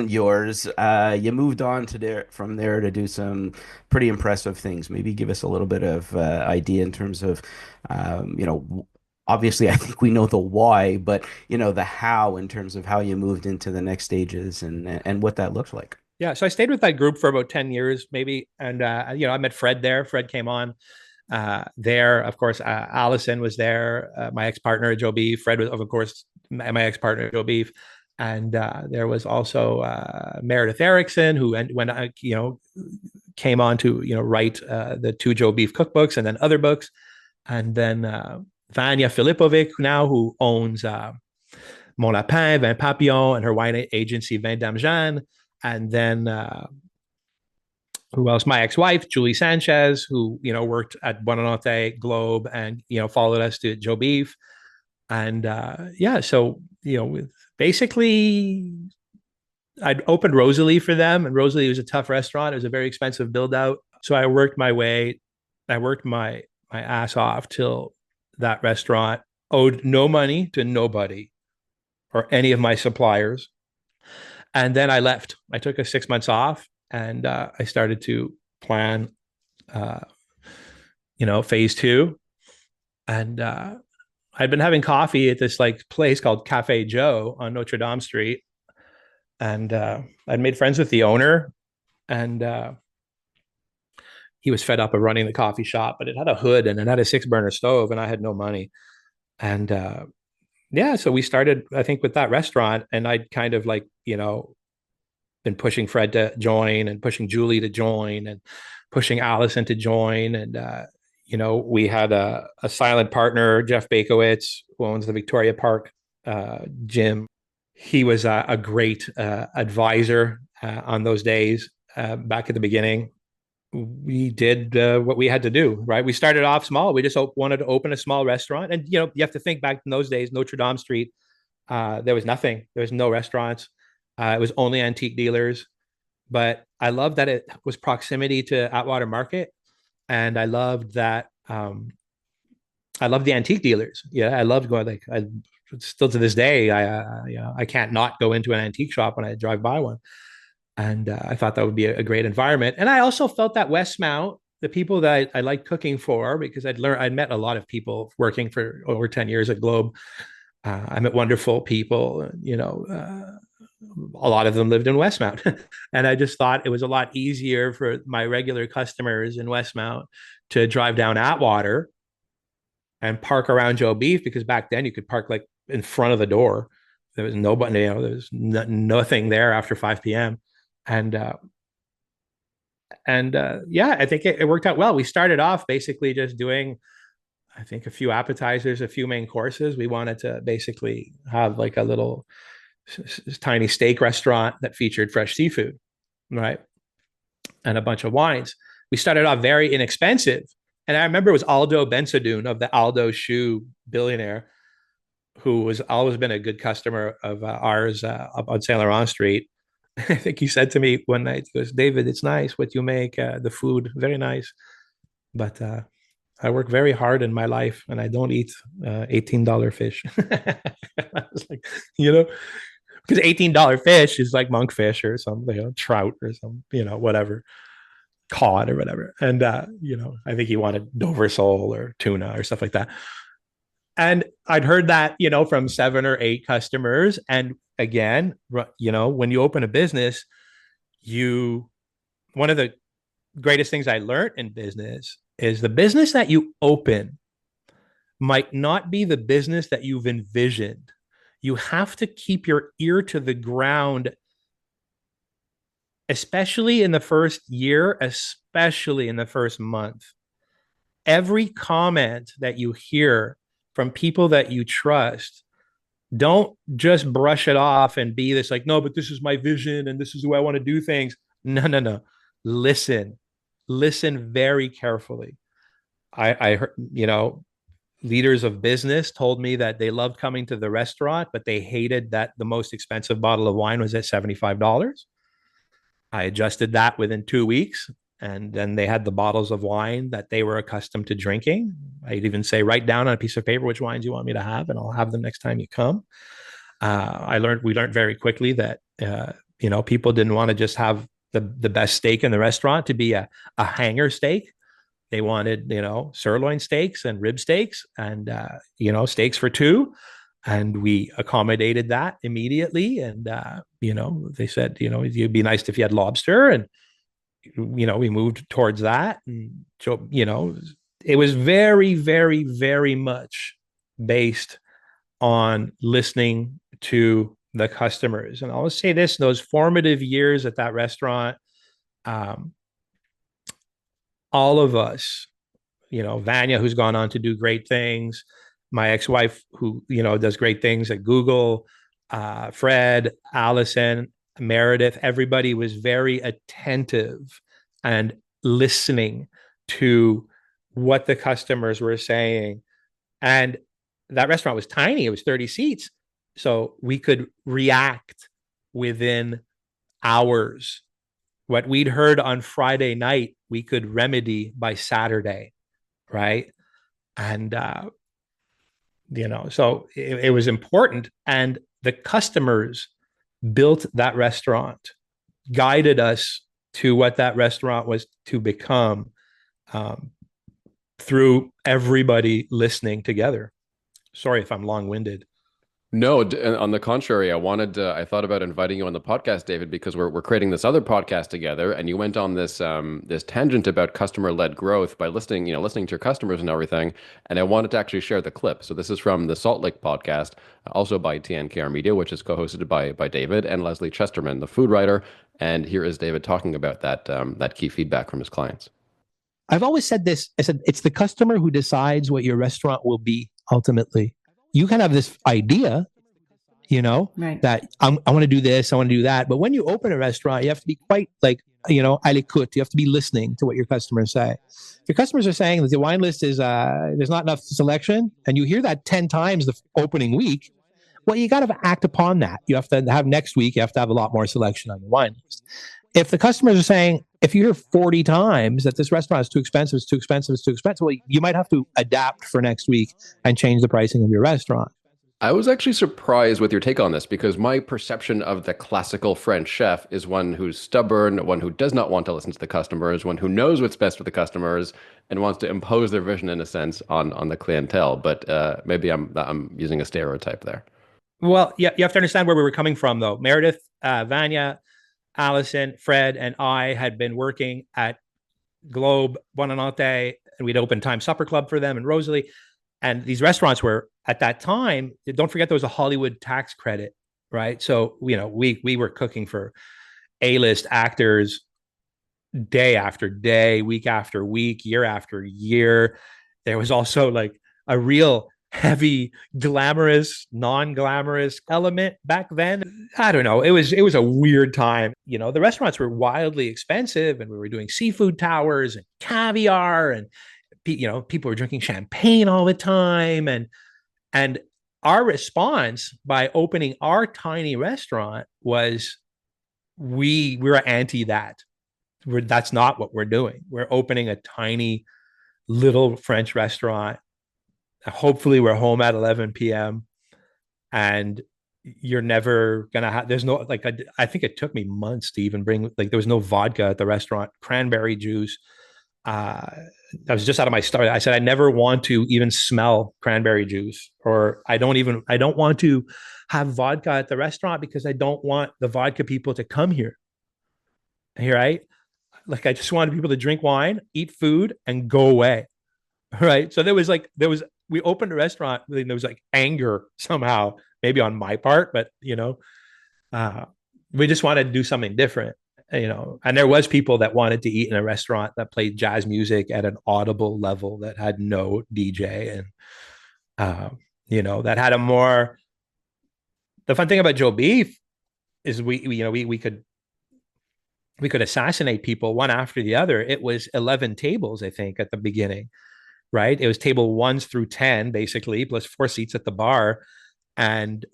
[SPEAKER 2] yours. You moved on from there to do some pretty impressive things. Maybe give us a little bit of idea in terms of, obviously I think we know the why, but the how in terms of how you moved into the next stages and what that looked like.
[SPEAKER 3] Yeah, so I stayed with that group for about 10 years, maybe, and I met Fred there. Fred came on. There, of course, Allison was there, my ex-partner, Joe Beef. Fred was, of course, my ex-partner, Joe Beef. And there was also Meredith Erickson, who came on to, write the 2 Joe Beef cookbooks and then other books. And then Vanya Filipovic now, who owns Mon Lapin, Vin Papillon, and her wine agency, Vin Dame Jeanne. And then who else? My ex-wife, Julie Sanchez, who, worked at Buonanotte, Globe, and, followed us to Joe Beef. And yeah, so basically I'd opened Rosalie for them, and Rosalie was a tough restaurant. It was a very expensive build out. So I worked my way, I worked my ass off till that restaurant owed no money to nobody or any of my suppliers. And then I left. I took a 6 months off, and I started to plan, uh, phase two. And I'd been having coffee at this like place called Cafe Joe on Notre Dame Street, and I'd made friends with the owner, and he was fed up of running the coffee shop, but it had a hood and it had a 6 burner stove, and I had no money. And yeah, so we started, I think, with that restaurant, and I'd kind of like, been pushing Fred to join and pushing Julie to join and pushing Allison to join. And, we had a silent partner, Jeff Bakowitz, who owns the Victoria Park gym. He was a great advisor on those days back at the beginning. We did what we had to do, right? We started off small. We just wanted to open a small restaurant. And, you have to think back in those days, Notre Dame Street, there was nothing. There was no restaurants. It was only antique dealers. But I loved that it was proximity to Atwater Market. And I loved that. I loved the antique dealers. Yeah, I loved going, like, I still to this day, I can't not go into an antique shop when I drive by one. And I thought that would be a great environment. And I also felt that Westmount, the people that I liked cooking for, because I'd met a lot of people working for over 10 years at Globe. I met wonderful people, a lot of them lived in Westmount. And I just thought it was a lot easier for my regular customers in Westmount to drive down Atwater and park around Joe Beef, because back then you could park like in front of the door. There was nobody, there was nothing there after 5 p.m. And yeah, I think it worked out well. We started off basically just doing, I think, a few appetizers, a few main courses. We wanted to basically have like a little tiny steak restaurant that featured fresh seafood, right? And a bunch of wines. We started off very inexpensive. And I remember it was Aldo Bensadoun of the Aldo Shoe billionaire, who was always been a good customer of ours up on Saint Laurent Street. I think he said to me one night, he goes, "David, it's nice what you make, the food, very nice. But I work very hard in my life, and I don't eat $18 fish." I was like, because $18 fish is like monkfish or something, trout or some, whatever, cod or whatever. And, I think he wanted Dover sole or tuna or stuff like that. And I'd heard that, from 7 or 8 customers. And again, when you open a business, one of the greatest things I learned in business is the business that you open might not be the business that you've envisioned. You have to keep your ear to the ground, especially in the first year, especially in the first month. Every comment that you hear from people that you trust, don't just brush it off and be this like, no, but this is my vision and this is the way I want to do things. No. Listen very carefully. I heard, leaders of business told me that they loved coming to the restaurant, but they hated that the most expensive bottle of wine was at $75. I adjusted that within 2 weeks. And then they had the bottles of wine that they were accustomed to drinking. I'd even say, write down on a piece of paper which wines you want me to have, and I'll have them next time you come. We learned very quickly that, people didn't want to just have the best steak in the restaurant to be a hanger steak. They wanted, sirloin steaks and rib steaks and, steaks for 2. And we accommodated that immediately. And, they said, it'd be nice if you had lobster. And, we moved towards that. And, it was very, very, very much based on listening to the customers. And I'll say this, those formative years at that restaurant, all of us, Vanya, who's gone on to do great things, my ex-wife, who, does great things at Google, Fred, Allison, Meredith, everybody was very attentive and listening to what the customers were saying. And that restaurant was tiny. It was 30 seats. So we could react within hours. What we'd heard on Friday night, we could remedy by Saturday, right? And, so it was important. And the customers built that restaurant, guided us to what that restaurant was to become, through everybody listening together. Sorry if I'm long-winded.
[SPEAKER 1] No, on the contrary, I thought about inviting you on the podcast, David, because we're creating this other podcast together, and you went on this tangent about customer-led growth by listening to your customers and everything, and I wanted to actually share the clip. So this is from the Salt Lake podcast, also by TNKR Media, which is co-hosted by David and Lesley Chesterman, the food writer, and here is David talking about that key feedback from his clients.
[SPEAKER 3] I've always said this. I said, it's the customer who decides what your restaurant will be ultimately. You can have this idea,
[SPEAKER 4] Right.
[SPEAKER 3] that I want to do this, I want to do that. But when you open a restaurant, you have to be quite à l'écoute. You have to be listening to what your customers say. If your customers are saying that the wine list is, there's not enough selection, and you hear that 10 times the opening week, well, you got to act upon that. You have to have next week, you have to have a lot more selection on your wine list. If the customers are saying, if you hear 40 times that this restaurant is too expensive, it's too expensive, it's too expensive, well, you might have to adapt for next week and change the pricing of your restaurant.
[SPEAKER 1] I was actually surprised with your take on this because my perception of the classical French chef is one who's stubborn, one who does not want to listen to the customers, one who knows what's best for the customers and wants to impose their vision in a sense on the clientele. But maybe I'm using a stereotype there.
[SPEAKER 3] Well, yeah, you have to understand where we were coming from, though. Meredith, Vanya, Allison, Fred, and I had been working at Globe, Buonanotte, and we'd opened Time Supper Club for them and Rosalie. And these restaurants were, at that time, don't forget there was a Hollywood tax credit, right? So, we were cooking for A-list actors day after day, week after week, year after year. There was also like a real heavy, glamorous, non-glamorous element back then. I don't know. It was a weird time. The restaurants were wildly expensive, and we were doing seafood towers and caviar, and people were drinking champagne all the time. And our response by opening our tiny restaurant was we were anti that. That's not what we're doing. We're opening a tiny little French restaurant. Hopefully we're home at 11 p.m. and you're never going to have, there's no, I think it took me months to even bring, there was no vodka at the restaurant, cranberry juice. I was just out of my start. I said, I never want to even smell cranberry juice, or I don't want to have vodka at the restaurant because I don't want the vodka people to come here. Right? I just wanted people to drink wine, eat food, and go away. Right. So we opened a restaurant and there was anger somehow, maybe on my part, but we just wanted to do something different, and there was people that wanted to eat in a restaurant that played jazz music at an audible level, that had no DJ, and that had the fun thing about Joe Beef is we could assassinate people one after the other. It was 11 tables, I think, at the beginning. Right. It was table 1 through 10, basically, plus 4 seats at the bar. And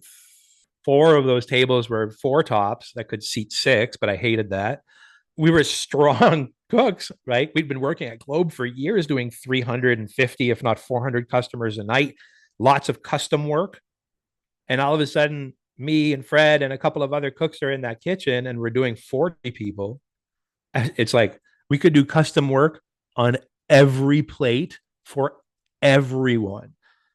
[SPEAKER 3] 4 of those tables were 4 tops that could seat 6, but I hated that. We were strong cooks, right? We'd been working at Globe for years doing 350, if not 400 customers a night, lots of custom work. And all of a sudden, me and Fred and a couple of other cooks are in that kitchen and we're doing 40 people. It's like we could do custom work on every plate for everyone.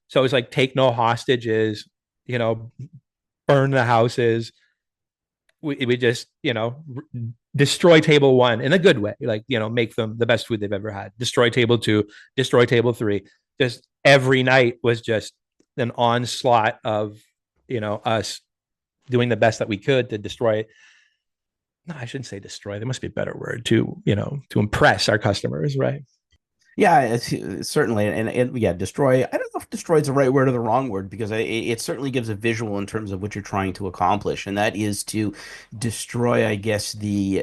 [SPEAKER 3] So it's take no hostages, burn the houses. We just, destroy table 1 in a good way, make them the best food they've ever had. Destroy table 2, destroy table 3. Just every night was just an onslaught of, us doing the best that we could to destroy it. No, I shouldn't say destroy. There must be a better word to impress our customers, right?
[SPEAKER 2] Yeah, it's certainly, and yeah, destroy. I don't know if destroy is the right word or the wrong word because it certainly gives a visual in terms of what you're trying to accomplish, and that is to destroy, I guess, the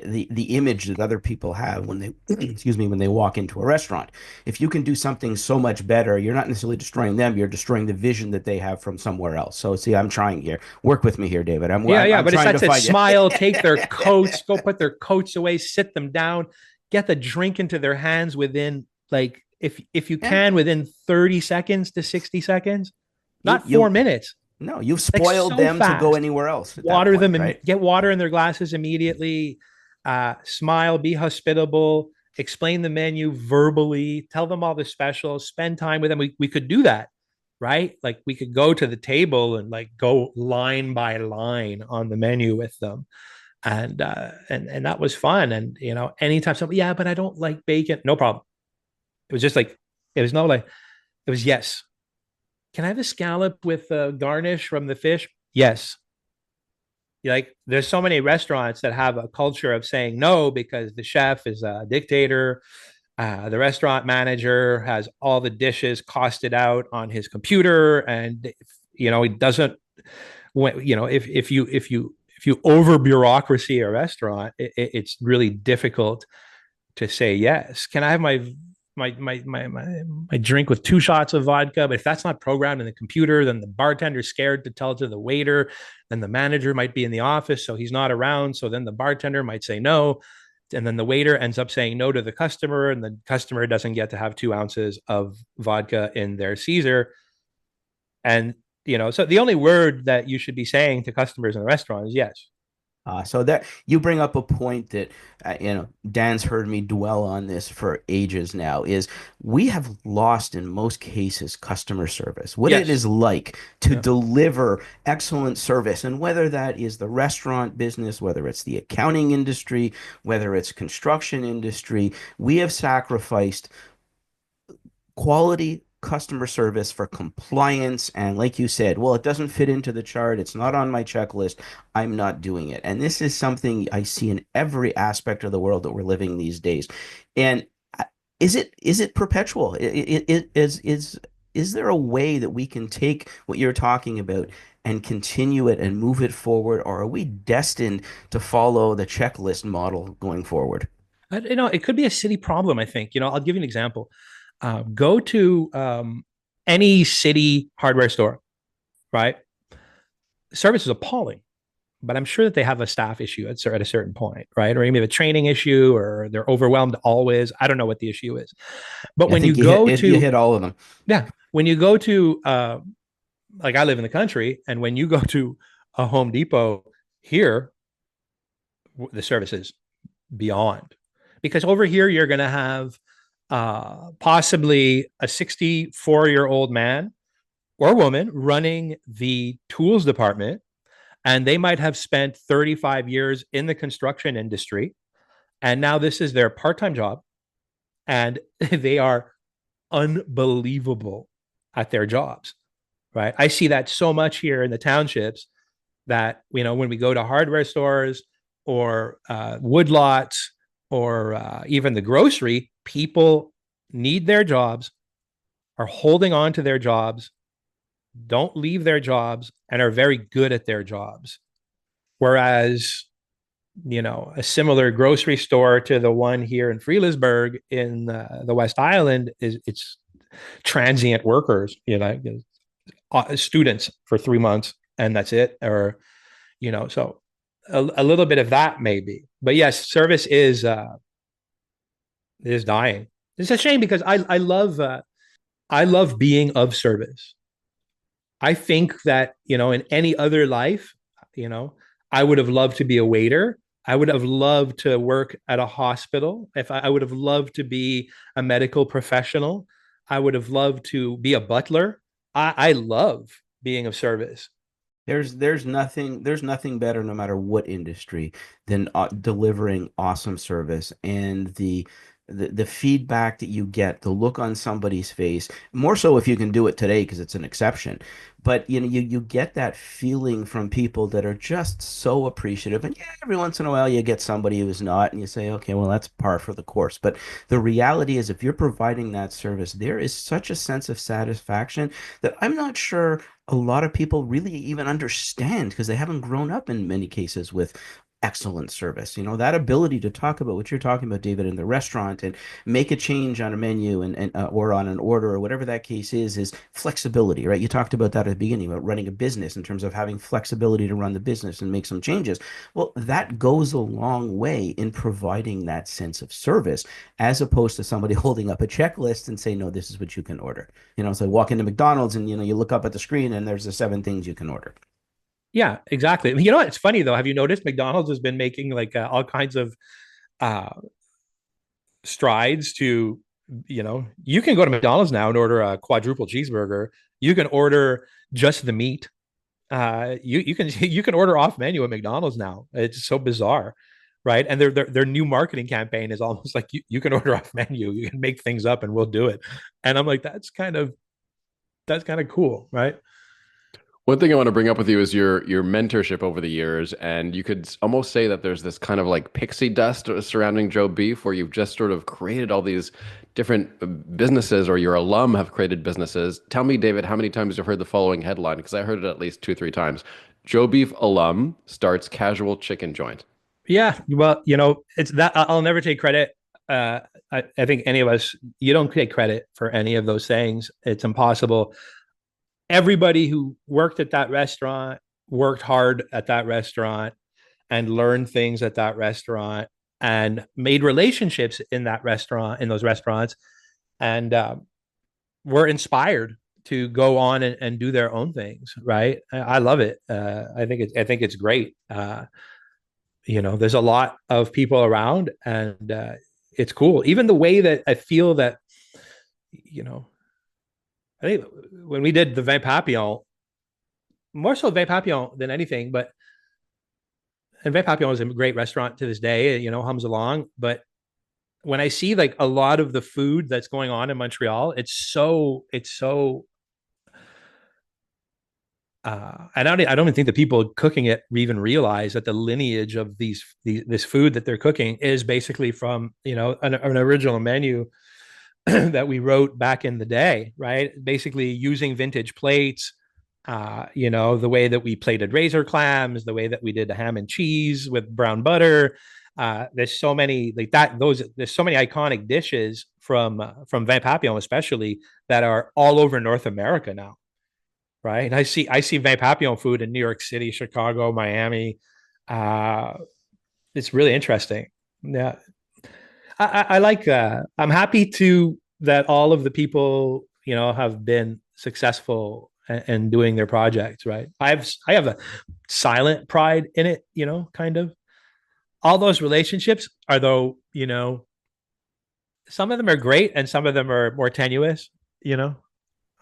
[SPEAKER 2] image that other people have when they, excuse me, when they walk into a restaurant. If you can do something so much better, you're not necessarily destroying them, you're destroying the vision that they have from somewhere else. So, see, I'm trying here. Work with me here, David.
[SPEAKER 3] Yeah, yeah,
[SPEAKER 2] I'm
[SPEAKER 3] but it's
[SPEAKER 2] trying to
[SPEAKER 3] that's it.
[SPEAKER 2] find you.
[SPEAKER 3] Smile, take their coats, go put their coats away, sit them down, get the drink into their hands within like if you
[SPEAKER 2] Yeah,
[SPEAKER 3] can within 30 seconds to 60 seconds,
[SPEAKER 2] you
[SPEAKER 3] not
[SPEAKER 2] you
[SPEAKER 3] 4 minutes,
[SPEAKER 2] no, you've
[SPEAKER 3] like
[SPEAKER 2] spoiled
[SPEAKER 3] so
[SPEAKER 2] them to go
[SPEAKER 3] fast.
[SPEAKER 2] anywhere else at that
[SPEAKER 3] Water them
[SPEAKER 2] point,
[SPEAKER 3] and
[SPEAKER 2] right?
[SPEAKER 3] get water in their glasses immediately. Smile, be hospitable, explain the menu verbally, tell them all the specials, spend time with them. We could do that, right? Like we could go to the table and like go line by line on the menu with them. And that was fun. And anytime somebody, yeah, but I don't like bacon, no problem. It was just like it was no like it was yes. Can I have a scallop with garnish from the fish? Yes. Like there's so many restaurants that have a culture of saying no because the chef is a dictator. The restaurant manager has all the dishes costed out on his computer, and he doesn't. If you over bureaucracy a restaurant, it's really difficult to say yes. Can I have my drink with 2 shots of vodka? But if that's not programmed in the computer, then the bartender's scared to tell to the waiter. Then the manager might be in the office, so he's not around. So then the bartender might say no. And then the waiter ends up saying no to the customer, and the customer doesn't get to have 2 ounces of vodka in their Caesar. And so the only word that you should be saying to customers in the restaurant is yes.
[SPEAKER 2] So that you bring up a point that Dan's heard me dwell on this for ages now is we have lost in most cases customer service. What it
[SPEAKER 3] Yes.
[SPEAKER 2] is like to
[SPEAKER 3] Yeah.
[SPEAKER 2] deliver excellent service, and whether that is the restaurant business, whether it's the accounting industry, whether it's construction industry, we have sacrificed quality customer service for compliance. And like you said, well, it doesn't fit into the chart. It's not on my checklist. I'm not doing it. And this is something I see in every aspect of the world that we're living these days. And is it perpetual? Is there a way that we can take what you're talking about and continue it and move it forward, or are we destined to follow the checklist model going forward?
[SPEAKER 3] It could be a city problem. I think. I'll give you an example. Go to any city hardware store, right? Service is appalling, but I'm sure that they have a staff issue at a certain point, right? Or maybe a training issue, or they're overwhelmed always. I don't know what the issue is. But
[SPEAKER 2] I
[SPEAKER 3] when you
[SPEAKER 2] think
[SPEAKER 3] go
[SPEAKER 2] you
[SPEAKER 3] to,
[SPEAKER 2] hit all of them.
[SPEAKER 3] yeah, when you go to, like I live in the country, and when you go to a Home Depot here, the service is beyond. Because over here, you're going to have possibly a 64-year-old man or woman running the tools department, and they might have spent 35 years in the construction industry. And now this is their part time job, and they are unbelievable at their jobs, right? I see that so much here in the townships that, when we go to hardware stores or woodlots or even the grocery, people need their jobs, are holding on to their jobs, don't leave their jobs, and are very good at their jobs. Whereas, a similar grocery store to the one here in Freelisburg in the West Island it's transient workers, students for 3 months, and that's it. Or, so a little bit of that maybe. But yes, service is dying. It's a shame because I love being of service. I think that, in any other life, you know, I would have loved to be a waiter. I would have loved to work at a hospital. If I would have loved to be a medical professional, I would have loved to be a butler. I love being of service.
[SPEAKER 2] There's nothing better, no matter what industry, than delivering awesome service and the the feedback that you get, the look on somebody's face, more so if you can do it today because it's an exception. But you get that feeling from people that are just so appreciative. And yeah, every once in a while you get somebody who's not, and you say, okay, well, that's par for the course. But the reality is, if you're providing that service, there is such a sense of satisfaction that I'm not sure a lot of people really even understand because they haven't grown up in many cases with excellent service. That ability to talk about what you're talking about, David, in the restaurant and make a change on a menu and or on an order or whatever that case is flexibility, right? You talked about that at the beginning about running a business in terms of having flexibility to run the business and make some changes. Well, that goes a long way in providing that sense of service as opposed to somebody holding up a checklist and say, no, this is what you can order. So walk into McDonald's and you look up at the screen and there's the 7 things you can order.
[SPEAKER 3] Yeah, exactly. It's funny though. Have you noticed McDonald's has been making like all kinds of uh, strides to, you can go to McDonald's now and order a quadruple cheeseburger. You can order just the meat. You can order off menu at McDonald's now. It's so bizarre, right? And their new marketing campaign is almost like you can order off menu. You can make things up and we'll do it. And I'm like, that's kind of cool, right?
[SPEAKER 1] One thing I want to bring up with you is your mentorship over the years, and you could almost say that there's this kind of like pixie dust surrounding Joe Beef, where you've just sort of created all these different businesses, or your alum have created businesses. Tell me, David, how many times you've heard the following headline? Because I heard it at least 2, 3 times. Joe Beef alum starts casual chicken joint.
[SPEAKER 3] Yeah, well, it's that I'll never take credit. I think any of us, you don't take credit for any of those things. It's impossible. Everybody who worked at that restaurant worked hard at that restaurant and learned things at that restaurant and made relationships in that restaurant, in those restaurants, and were inspired to go on and do their own things. Right? I love it. I think it's great. There's a lot of people around, and it's cool. Even the way that I feel that, I think when we did the Vin Papillon, more so Vin Papillon than anything, but and Vin Papillon is a great restaurant to this day, hums along. But when I see like a lot of the food that's going on in Montreal, it's so I don't even think the people cooking it even realize that the lineage of this food that they're cooking is basically from an original menu that we wrote back in the day, right? Basically using vintage plates, the way that we plated razor clams, the way that we did the ham and cheese with brown butter. There's so many like that. There's so many iconic dishes from Vin Papillon, especially that are all over North America now, right? And I see Vin Papillon food in New York City, Chicago, Miami. Uh, it's really interesting. Yeah, I like that. I'm happy to that all of the people have been successful and doing their projects. Right. I have a silent pride in it. Kind of all those relationships are though. Some of them are great and some of them are more tenuous. You know,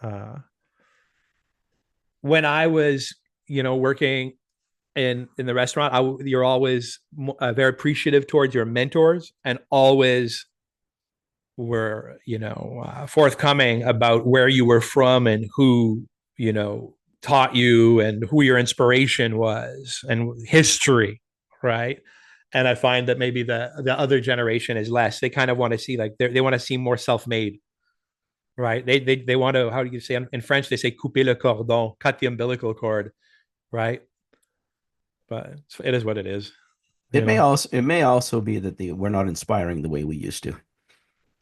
[SPEAKER 3] uh, when I was working in the restaurant, you're always very appreciative towards your mentors and always were forthcoming about where you were from and who taught you and who your inspiration was and history, right? And I find that maybe the other generation is less. They kind of want to see like they want to see more self-made, right? They want to, how do you say in French, they say couper le cordon, cut the umbilical cord, right? But it is what it is.
[SPEAKER 2] It may also be that we're not inspiring the way we used to.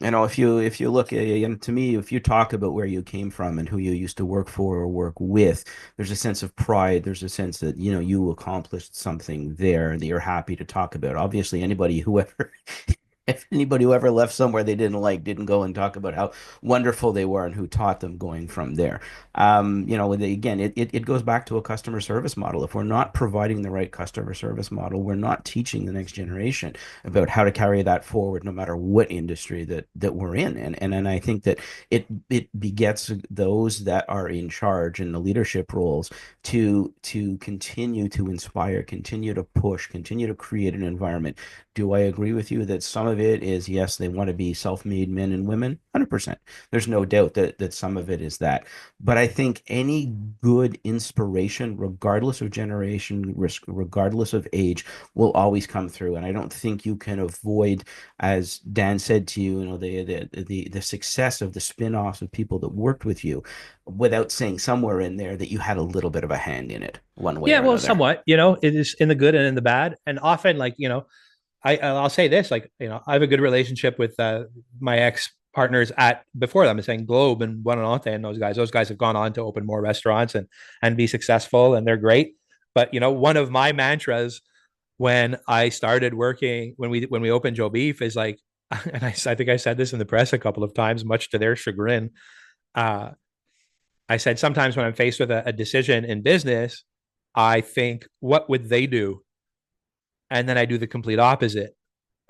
[SPEAKER 2] If you look at, and to me, if you talk about where you came from and who you used to work for or work with, there's a sense of pride. There's a sense that you accomplished something there and that you're happy to talk about. Obviously, if anybody who ever left somewhere they didn't like didn't go and talk about how wonderful they were and who taught them going from there. Again, it goes back to a customer service model. If we're not providing the right customer service model, we're not teaching the next generation about how to carry that forward, no matter what industry that we're in. And I think that it begets those that are in charge in the leadership roles to continue to inspire, continue to push, continue to create an environment. Do I agree with you that some of of it is, yes, they want to be self-made men and women, 100%. There's no doubt that some of it is that. But I think any good inspiration, regardless of generation, regardless of age, will always come through. And I don't think you can avoid, as Dan said to you, the success of the spin-offs of people that worked with you, without saying somewhere in there that you had a little bit of a hand in it, one way or
[SPEAKER 3] well,
[SPEAKER 2] another.
[SPEAKER 3] somewhat, it is in the good and in the bad. And often, I'll say this, I have a good relationship with my ex partners at before them, saying Globe and Buonanotte and those guys. Those guys have gone on to open more restaurants and be successful, and they're great. But one of my mantras when I started working, when we opened Joe Beef, is like, and I think I said this in the press a couple of times, much to their chagrin. I said sometimes when I'm faced with a decision in business, I think, what would they do? And then I do the complete opposite,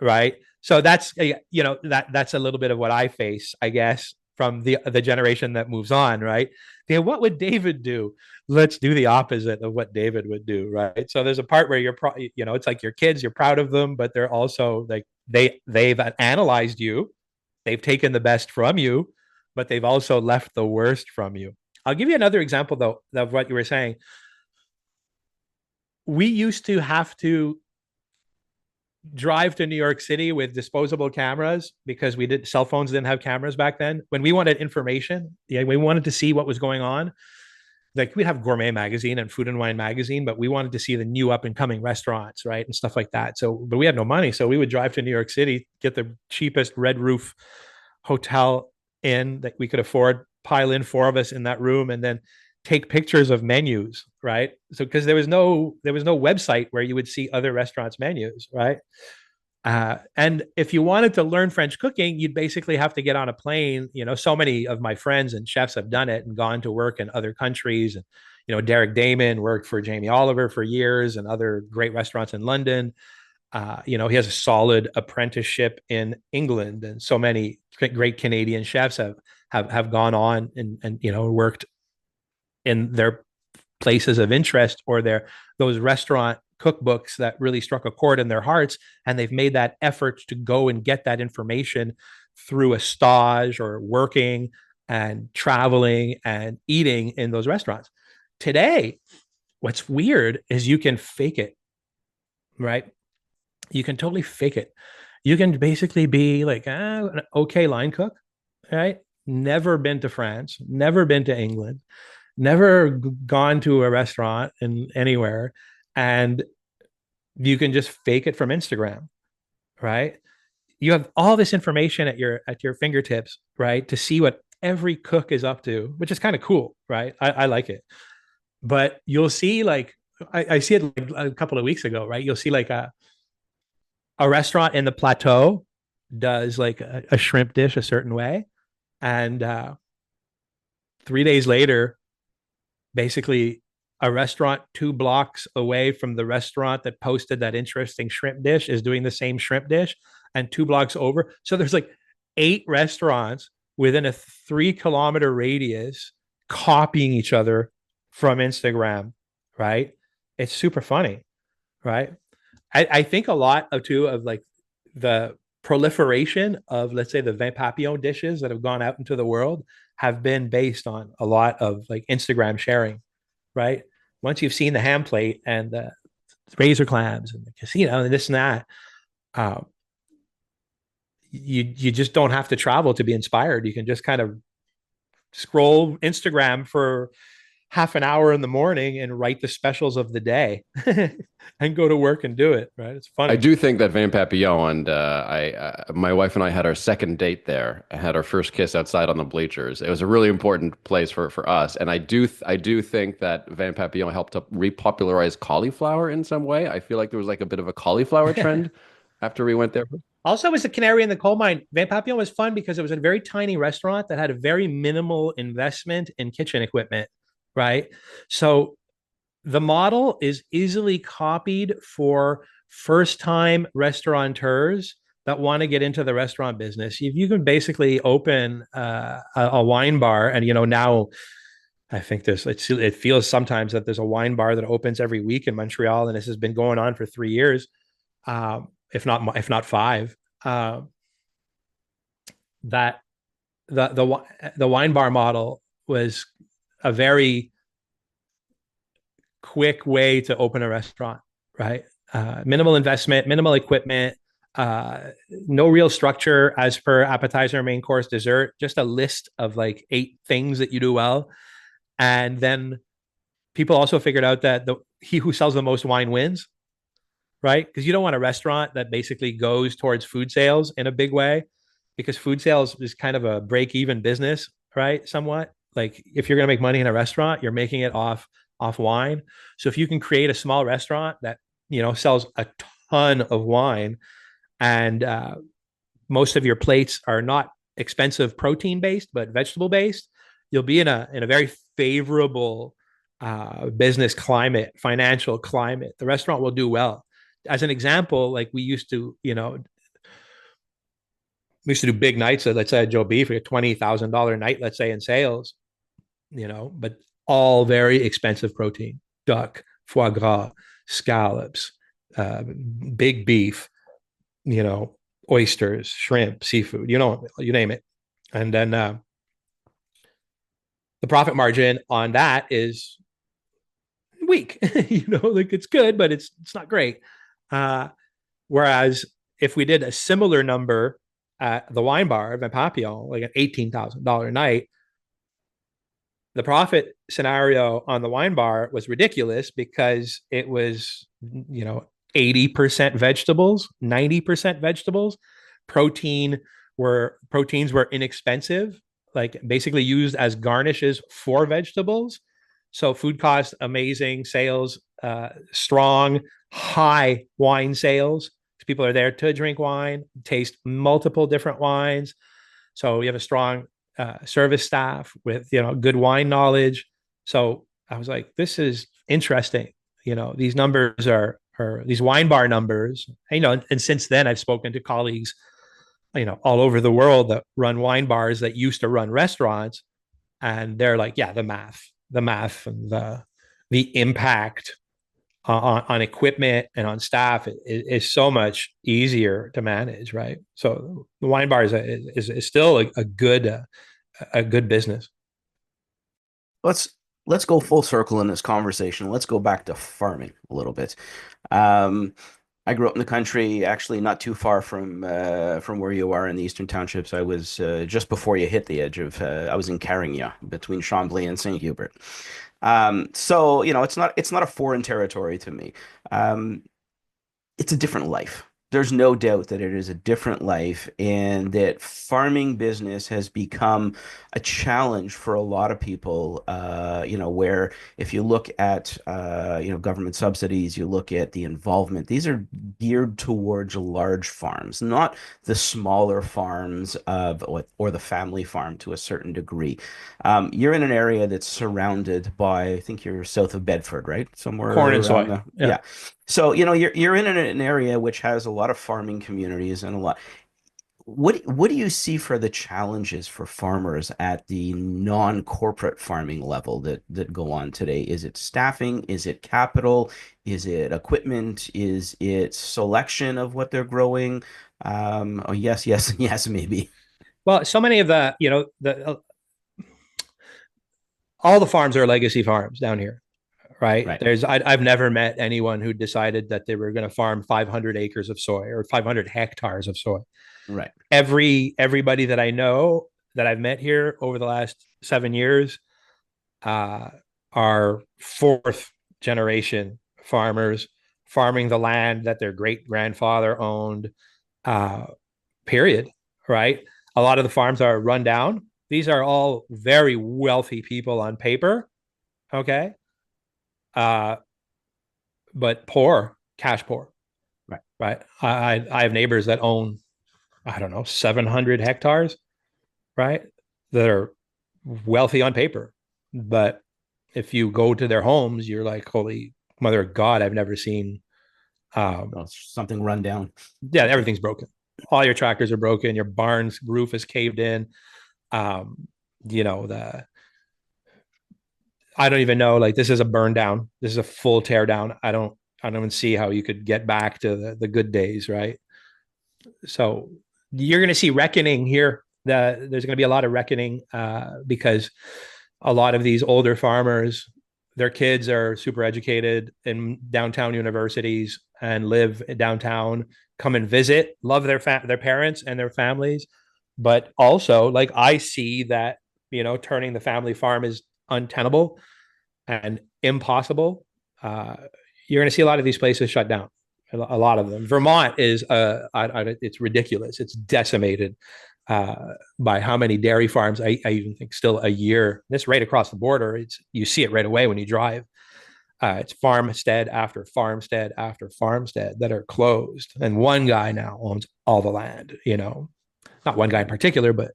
[SPEAKER 3] right? So that's that's a little bit of what I face, I guess, from the generation that moves on, right? What would David do? Let's do the opposite of what David would do, right? So there's a part where it's like your kids, you're proud of them, but they're also like they've analyzed you, they've taken the best from you, but they've also left the worst from you. I'll give you another example though of what you were saying. We used to have to drive to New York City with disposable cameras because cell phones didn't have cameras back then. When we wanted information, we wanted to see what was going on. Like we'd have Gourmet magazine and Food and Wine magazine, but we wanted to see the new up and coming restaurants, right? And stuff like that. But we had no money. So we would drive to New York City, get the cheapest red roof hotel in that we could afford, pile in 4 of us in that room, and then take pictures of menus, right? So because there was no website where you would see other restaurants' menus, right? And if you wanted to learn French cooking, you'd basically have to get on a plane. So many of my friends and chefs have done it and gone to work in other countries. And Derek Damon worked for Jamie Oliver for years and other great restaurants in London. He has a solid apprenticeship in England, and so many great Canadian chefs have gone on and worked in their places of interest or those restaurant cookbooks that really struck a chord in their hearts, and they've made that effort to go and get that information through a stage or working and traveling and eating in those restaurants. Today, what's weird is you can fake it, right? You can totally fake it. You can basically be like an okay line cook, right? Never been to France, never been to England, never gone to a restaurant in anywhere, and you can just fake it from Instagram, right? You have all this information at your fingertips, right, to see what every cook is up to, which is kind of cool, right? I like it. But you'll see, like, I see it like a couple of weeks ago, right? You'll see like a restaurant in the Plateau does like a shrimp dish a certain way, and 3 days later, basically a restaurant 2 blocks away from the restaurant that posted that interesting shrimp dish is doing the same shrimp dish, and 2 blocks over. So there's like 8 restaurants within a 3-kilometer radius copying each other from Instagram, right? It's super funny, right? I think a lot of like the proliferation of, let's say, the vin papillon dishes that have gone out into the world have been based on a lot of like Instagram sharing, right? Once you've seen the ham plate and the razor clams and the casino and this and that, you just don't have to travel to be inspired. You can just kind of scroll Instagram for half an hour in the morning and write the specials of the day and go to work and do it, right? It's funny.
[SPEAKER 1] I do think that Vin Papillon, and my wife and I had our second date there. I had our first kiss outside on the bleachers. It was a really important place for us, and I do think that Vin Papillon helped to repopularize cauliflower in some way. I feel like there was like a bit of a cauliflower trend after we went there.
[SPEAKER 3] Also, as a canary in the coal mine, Vin Papillon was fun because it was a very tiny restaurant that had a very minimal investment in kitchen equipment, right? So the model is easily copied for first-time restaurateurs that want to get into the restaurant business. You can basically open a wine bar, and now I think it feels sometimes that there's a wine bar that opens every week in Montreal, and this has been going on for 3 years, if not 5. uh, that the wine bar model was a very quick way to open a restaurant, right? Minimal investment, minimal equipment, no real structure as per appetizer, main course, dessert, just a list of like 8 things that you do well. And then people also figured out that he who sells the most wine wins, right? Because you don't want a restaurant that basically goes towards food sales in a big way, because food sales is kind of a break-even business, right? Somewhat like if you're going to make money in a restaurant, you're making it off wine. So if you can create a small restaurant that sells a ton of wine, and most of your plates are not expensive protein based but vegetable based, you'll be in a very favorable business climate, financial climate. The restaurant will do well. As an example, like we used to do big nights. So let's say at Joe Beef, we had $20,000 night, let's say, in sales, but all very expensive protein: duck, foie gras, scallops, big beef, oysters, shrimp, seafood, you name it. And then the profit margin on that is weak. Like it's good, but it's not great. Whereas if we did a similar number at the wine bar of Papillon, like an $18,000 night, the profit scenario on the wine bar was ridiculous because it was, 80% vegetables, 90% vegetables. Proteins were inexpensive, like basically used as garnishes for vegetables. So food cost amazing, sales strong, high wine sales. People are there to drink wine, taste multiple different wines. So we have a strong service staff with good wine knowledge. So I was like, this is interesting. These numbers are these wine bar numbers. And since then I've spoken to colleagues all over the world that run wine bars that used to run restaurants, and they're like, yeah, the math and the impact on equipment and on staff is so much easier to manage, right? So the wine bar is still a good business.
[SPEAKER 2] Let's go full circle in this conversation. Let's go back to farming a little bit. I grew up in the country, actually not too far from where you are in the Eastern Townships. I was just before you hit the edge of. I was in Carignan, between Chambly and St. Hubert. So it's not a foreign territory to me. It's a different life. There's no doubt that it is a different life, and that farming business has become a challenge for a lot of people. Where if you look at government subsidies, you look at the involvement, these are geared towards large farms, not the smaller farms or the family farm to a certain degree. You're in an area that's surrounded by, I think you're south of Bedford, right? Somewhere
[SPEAKER 3] Corn and
[SPEAKER 2] around
[SPEAKER 3] soy.
[SPEAKER 2] yeah. So, you're in an area which has a lot of farming communities and a lot. What do you see for the challenges for farmers at the non-corporate farming level that go on today? Is it staffing? Is it capital? Is it equipment? Is it selection of what they're growing? Oh, yes, yes, yes, maybe.
[SPEAKER 3] Well, so many of all the farms are legacy farms down here, right?
[SPEAKER 2] Right,
[SPEAKER 3] I've never met anyone who decided that they were going to farm 500 acres of soy or 500 hectares of soy.
[SPEAKER 2] right.
[SPEAKER 3] Everybody that I know that I've met here over the last 7 years are fourth generation farmers, farming the land that their great grandfather owned. Period. Right. A lot of the farms are run down. These are all very wealthy people on paper. Okay. But poor, cash poor.
[SPEAKER 2] Right.
[SPEAKER 3] Right. I have neighbors that own, I don't know, 700 hectares, right? That are wealthy on paper. But if you go to their homes, you're like, holy mother of God, I've never seen.
[SPEAKER 2] Something run down.
[SPEAKER 3] Yeah, everything's broken. All your tractors are broken. Your barn's roof is caved in. The I don't even know. Like, this is a burn down. This is a full tear down. I don't even see how you could get back to the good days, right? So you're going to see reckoning here. There's going to be a lot of reckoning because a lot of these older farmers, their kids are super educated in downtown universities and live downtown, come and visit, love their parents and their families. But also, like, I see that, turning the family farm is untenable and impossible. You're going to see a lot of these places shut down. A lot of them. Vermont is it's ridiculous. It's decimated by how many dairy farms. I even think still a year. This right across the border. You see it right away when you drive. It's farmstead after farmstead after farmstead that are closed, and one guy now owns all the land. Not one guy in particular, but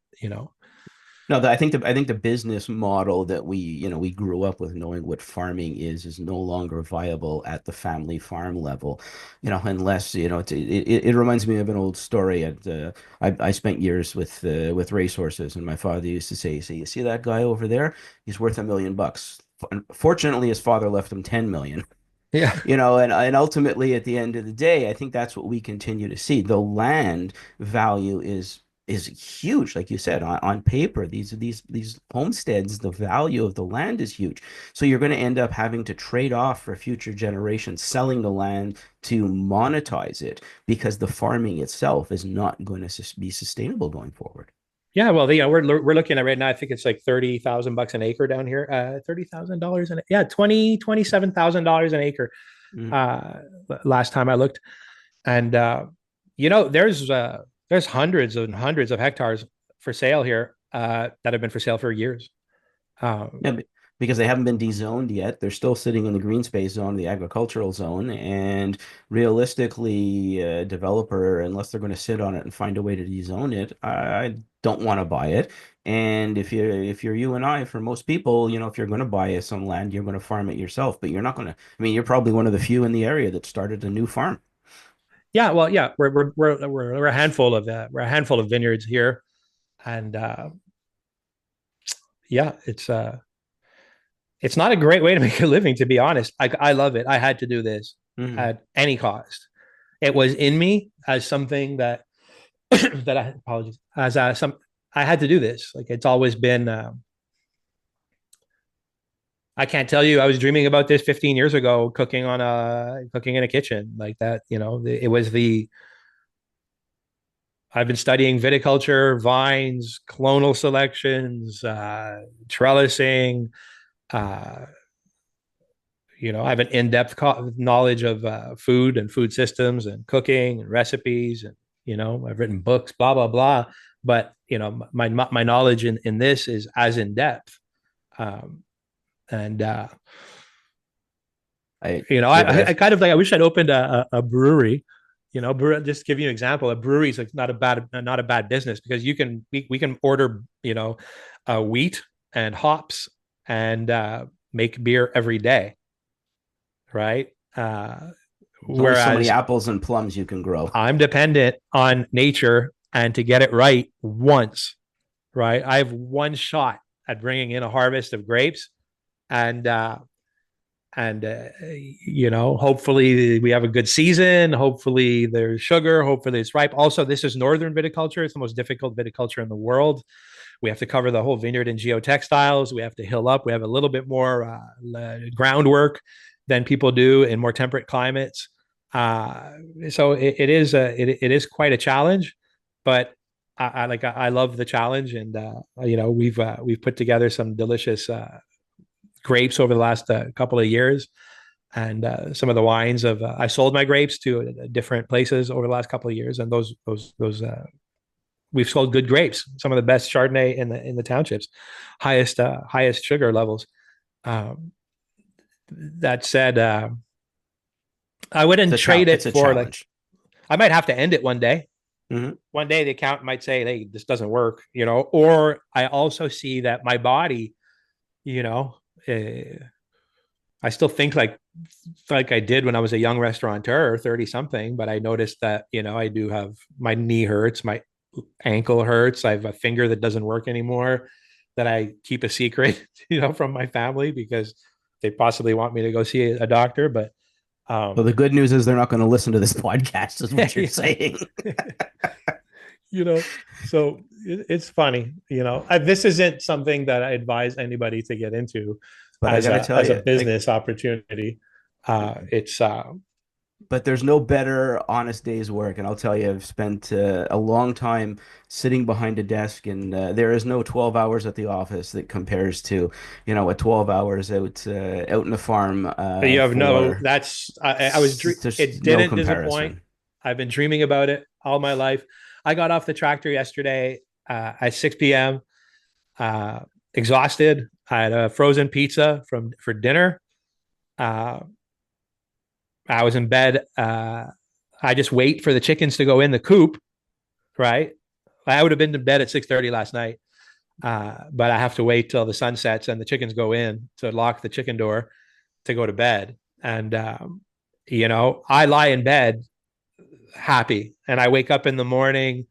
[SPEAKER 2] No, I think the business model that we grew up with, knowing what farming is no longer viable at the family farm level, unless it reminds me of an old story. I spent years with racehorses, and my father used to say, "You see that guy over there? He's worth $1 million. Fortunately, his father left him 10 million."
[SPEAKER 3] yeah.
[SPEAKER 2] And ultimately, at the end of the day, I think that's what we continue to see. The land value is huge, like you said, on paper. These homesteads, the value of the land is huge. So you're going to end up having to trade off for future generations, selling the land to monetize it, because the farming itself is not going to be sustainable going forward.
[SPEAKER 3] Yeah, well, we're looking at right now. I think it's like $30,000 an acre down here. $30,000 $27,000 an acre.
[SPEAKER 2] Mm.
[SPEAKER 3] Last time I looked, and there's hundreds and hundreds of hectares for sale here that have been for sale for years.
[SPEAKER 2] Yeah, because they haven't been dezoned yet. They're still sitting in the green space zone, the agricultural zone, and realistically, a developer, unless they're going to sit on it and find a way to dezone it, I don't want to buy it. And if you're you and I, for most people, if you're going to buy some land, you're going to farm it yourself, but you're not going to. I mean, you're probably one of the few in the area that started a new farm.
[SPEAKER 3] Yeah, well, yeah, we're a handful of vineyards here, and yeah, it's not a great way to make a living, to be honest. I love it. I had to do this
[SPEAKER 2] Mhm.
[SPEAKER 3] at any cost. It was in me as something that that I apologize as some I had to do this. Like, it's always been. I can't tell you. I was dreaming about this 15 years ago, cooking in a kitchen like that. It was the. I've been studying viticulture, vines, clonal selections, trellising. Uh, I have an in-depth knowledge of food and food systems and cooking and recipes, and I've written books, blah blah blah. But my knowledge in this is as in depth, and I kind of like, I wish I'd opened a brewery. Just to give you an example, a brewery is like not a bad business, because we can order wheat and hops and make beer every day, right?
[SPEAKER 2] There's only so many
[SPEAKER 3] Whereas
[SPEAKER 2] apples and plums you can grow.
[SPEAKER 3] I'm dependent on nature, and to get it right once, right? I have one shot at bringing in a harvest of grapes, and hopefully we have a good season. Hopefully there's sugar. Hopefully it's ripe. Also, this is northern viticulture. It's the most difficult viticulture in the world. We have to cover the whole vineyard in geotextiles. We have to hill up. We have a little bit more groundwork than people do in more temperate climates. So it is quite a challenge, but I love the challenge, and we've put together some delicious grapes over the last couple of years, and some of the wines of I sold my grapes to different places over the last couple of years, and those we've sold good grapes, some of the best Chardonnay in the townships, highest sugar levels. That said, I wouldn't trade it for, like, I might have to end it one day.
[SPEAKER 2] Mm-hmm.
[SPEAKER 3] One day the accountant might say, "Hey, this doesn't work," or I also see that my body, I still think like I did when I was a young restaurateur, 30 something, but I noticed that, I do have, my knee hurts, my ankle hurts. I have a finger that doesn't work anymore, that I keep a secret, from my family, because they possibly want me to go see a doctor. But
[SPEAKER 2] So the good news is they're not going to listen to this podcast, is what you're
[SPEAKER 3] Yeah.
[SPEAKER 2] saying.
[SPEAKER 3] So it's funny, this isn't something that I advise anybody to get into
[SPEAKER 2] But I
[SPEAKER 3] as
[SPEAKER 2] got to
[SPEAKER 3] a
[SPEAKER 2] tell
[SPEAKER 3] as a
[SPEAKER 2] you,
[SPEAKER 3] business opportunity. It's
[SPEAKER 2] but there's no better honest day's work. And I'll tell you, I've spent a long time sitting behind a desk, and there is no 12 hours at the office that compares to, a 12 hours out in the farm
[SPEAKER 3] you have no
[SPEAKER 2] for
[SPEAKER 3] that's I was
[SPEAKER 2] just
[SPEAKER 3] it
[SPEAKER 2] no
[SPEAKER 3] didn't disappoint.
[SPEAKER 2] comparison.
[SPEAKER 3] I've been dreaming about it all my life. I got off the tractor yesterday at 6 p.m. Exhausted. I had a frozen pizza for dinner. uh, I was in bed. I just wait for the chickens to go in the coop, right? I would have been to bed at 6:30 last night, but I have to wait till the sun sets and the chickens go in to lock the chicken door to go to bed. And I lie in bed happy, and I wake up in the morning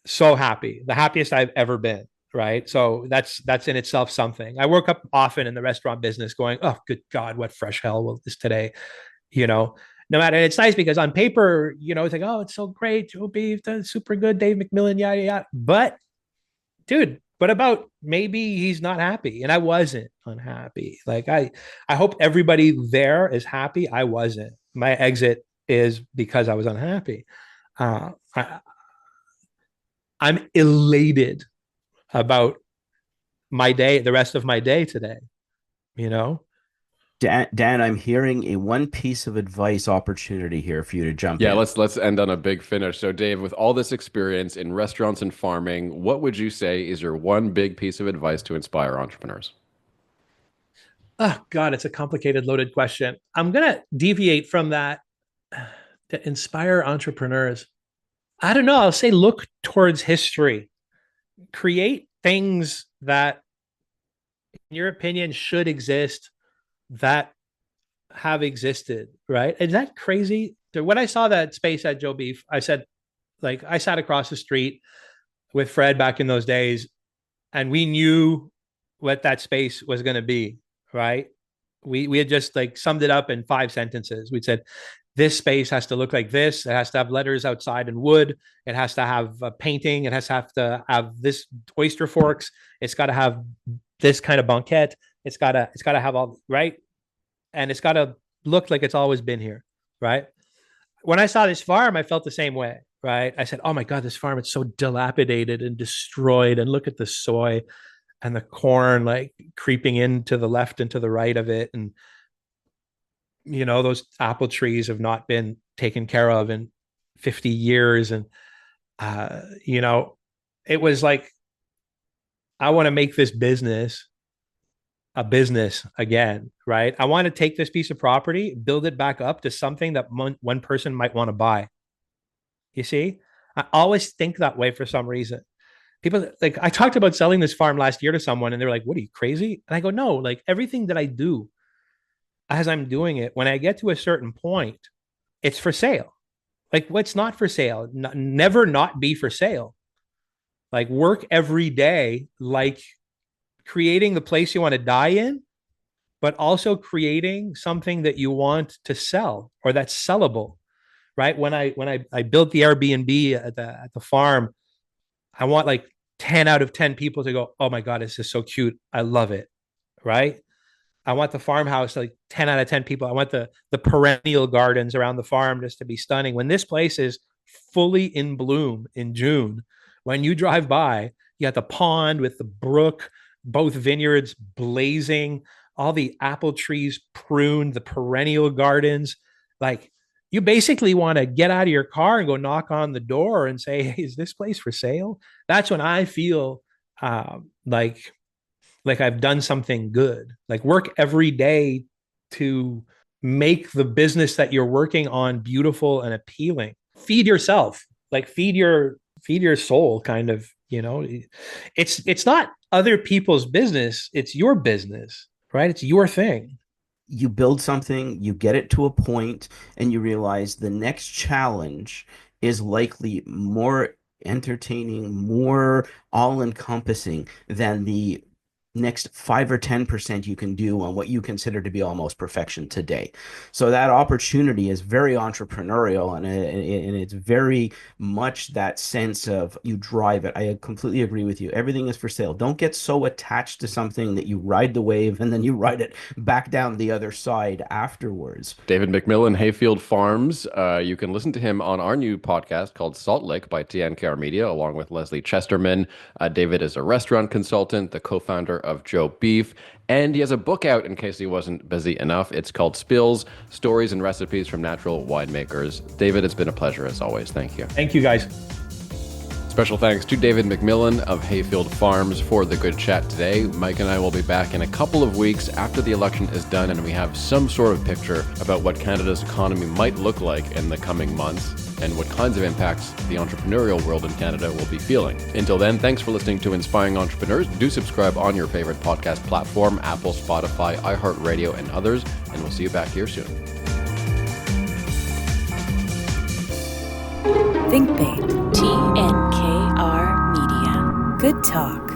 [SPEAKER 3] so happy, the happiest I've ever been. Right. So that's in itself something. I woke up often in the restaurant business going, oh, good God, what fresh hell will this today? you know, no matter. And it's nice because on paper, it's like, oh, it's so great. Joe Beef done super good. Dave McMillan, yada, yada. But dude, what about maybe he's not happy? And I wasn't unhappy. Like I hope everybody there is happy. I wasn't. My exit is because I was unhappy. I, I'm elated about my day, the rest of my day today, you know?
[SPEAKER 2] Dan, I'm hearing a one piece of advice opportunity here for you to jump
[SPEAKER 1] Yeah,
[SPEAKER 2] in.
[SPEAKER 1] let's end on a big finish. So, Dave, with all this experience in restaurants and farming, what would you say is your one big piece of advice to inspire entrepreneurs?
[SPEAKER 3] Oh God, it's a complicated, loaded question. I'm going to deviate from that to inspire entrepreneurs. I don't know. I'll say look towards history, create things that, in your opinion, should exist that have existed, right? Is that crazy? When I saw that space at Joe Beef, I said, like, I sat across the street with Fred back in those days, and we knew what that space was going to be, right? We had just like summed it up in 5 sentences. We'd said, this space has to look like this. It has to have letters outside in wood. It has to have a painting. It has to have this oyster forks. It's got to have this kind of banquette. It's got to have all right, and it's got to look like it's always been here, right? When I saw this farm, I felt the same way, right? I said, "Oh my God, this farm, it's so dilapidated and destroyed, and look at the soy and the corn like creeping into the left and to the right of it, and those apple trees have not been taken care of in 50 years." And uh, you know, it was like, I want to make this business a business again, right? I want to take this piece of property, build it back up to something that one person might want to buy. You see, I always think that way for some reason. People, like, I talked about selling this farm last year to someone, and they're like, "What are you, crazy?" And I go, "No, like everything that I do as I'm doing it, when I get to a certain point, it's for sale. Like, what's not for sale? Never not be for sale. Like, work every day, like creating the place you want to die in, but also creating something that you want to sell or that's sellable, right? When I built the Airbnb at the farm, I want like 10 out of 10 people to go, "Oh my God, this is so cute. I love it." Right? I want the farmhouse, like 10 out of 10 people. I want the perennial gardens around the farm just to be stunning. When this place is fully in bloom in June, when you drive by, you got the pond with the brook, both vineyards blazing, all the apple trees pruned, the perennial gardens. Like, you basically want to get out of your car and go knock on the door and say, "Hey, is this place for sale?" That's when I feel like I've done something good. Like, work every day to make the business that you're working on beautiful and appealing. Feed yourself, like feed your soul, kind of, It's not other people's business, it's your business, right? It's your thing.
[SPEAKER 2] You build something, you get it to a point, and you realize the next challenge is likely more entertaining, more all-encompassing than the next 5 or 10% you can do on what you consider to be almost perfection today. So that opportunity is very entrepreneurial, and it's very much that sense of you drive it. I completely agree with you. Everything is for sale. Don't get so attached to something that you ride the wave and then you ride it back down the other side afterwards.
[SPEAKER 1] David McMillan, Hayfield Farms. You can listen to him on our new podcast called Salt Lake by TNKR Media, along with Lesley Chesterman. David is a restaurant consultant, the co-founder of Joe Beef, and he has a book out in case he wasn't busy enough. It's called Spills, Stories and Recipes from Natural Winemakers. David, it's been a pleasure as always. Thank you.
[SPEAKER 3] Thank you, guys.
[SPEAKER 1] Special thanks to David McMillan of Hayfield Farms for the good chat today. Mike and I will be back in a couple of weeks after the election is done and we have some sort of picture about what Canada's economy might look like in the coming months and what kinds of impacts the entrepreneurial world in Canada will be feeling. Until then, thanks for listening to Inspiring Entrepreneurs. Do subscribe on your favorite podcast platform, Apple, Spotify, iHeartRadio, and others, and we'll see you back here soon.
[SPEAKER 5] Think Big. TNKR Media. Good talk.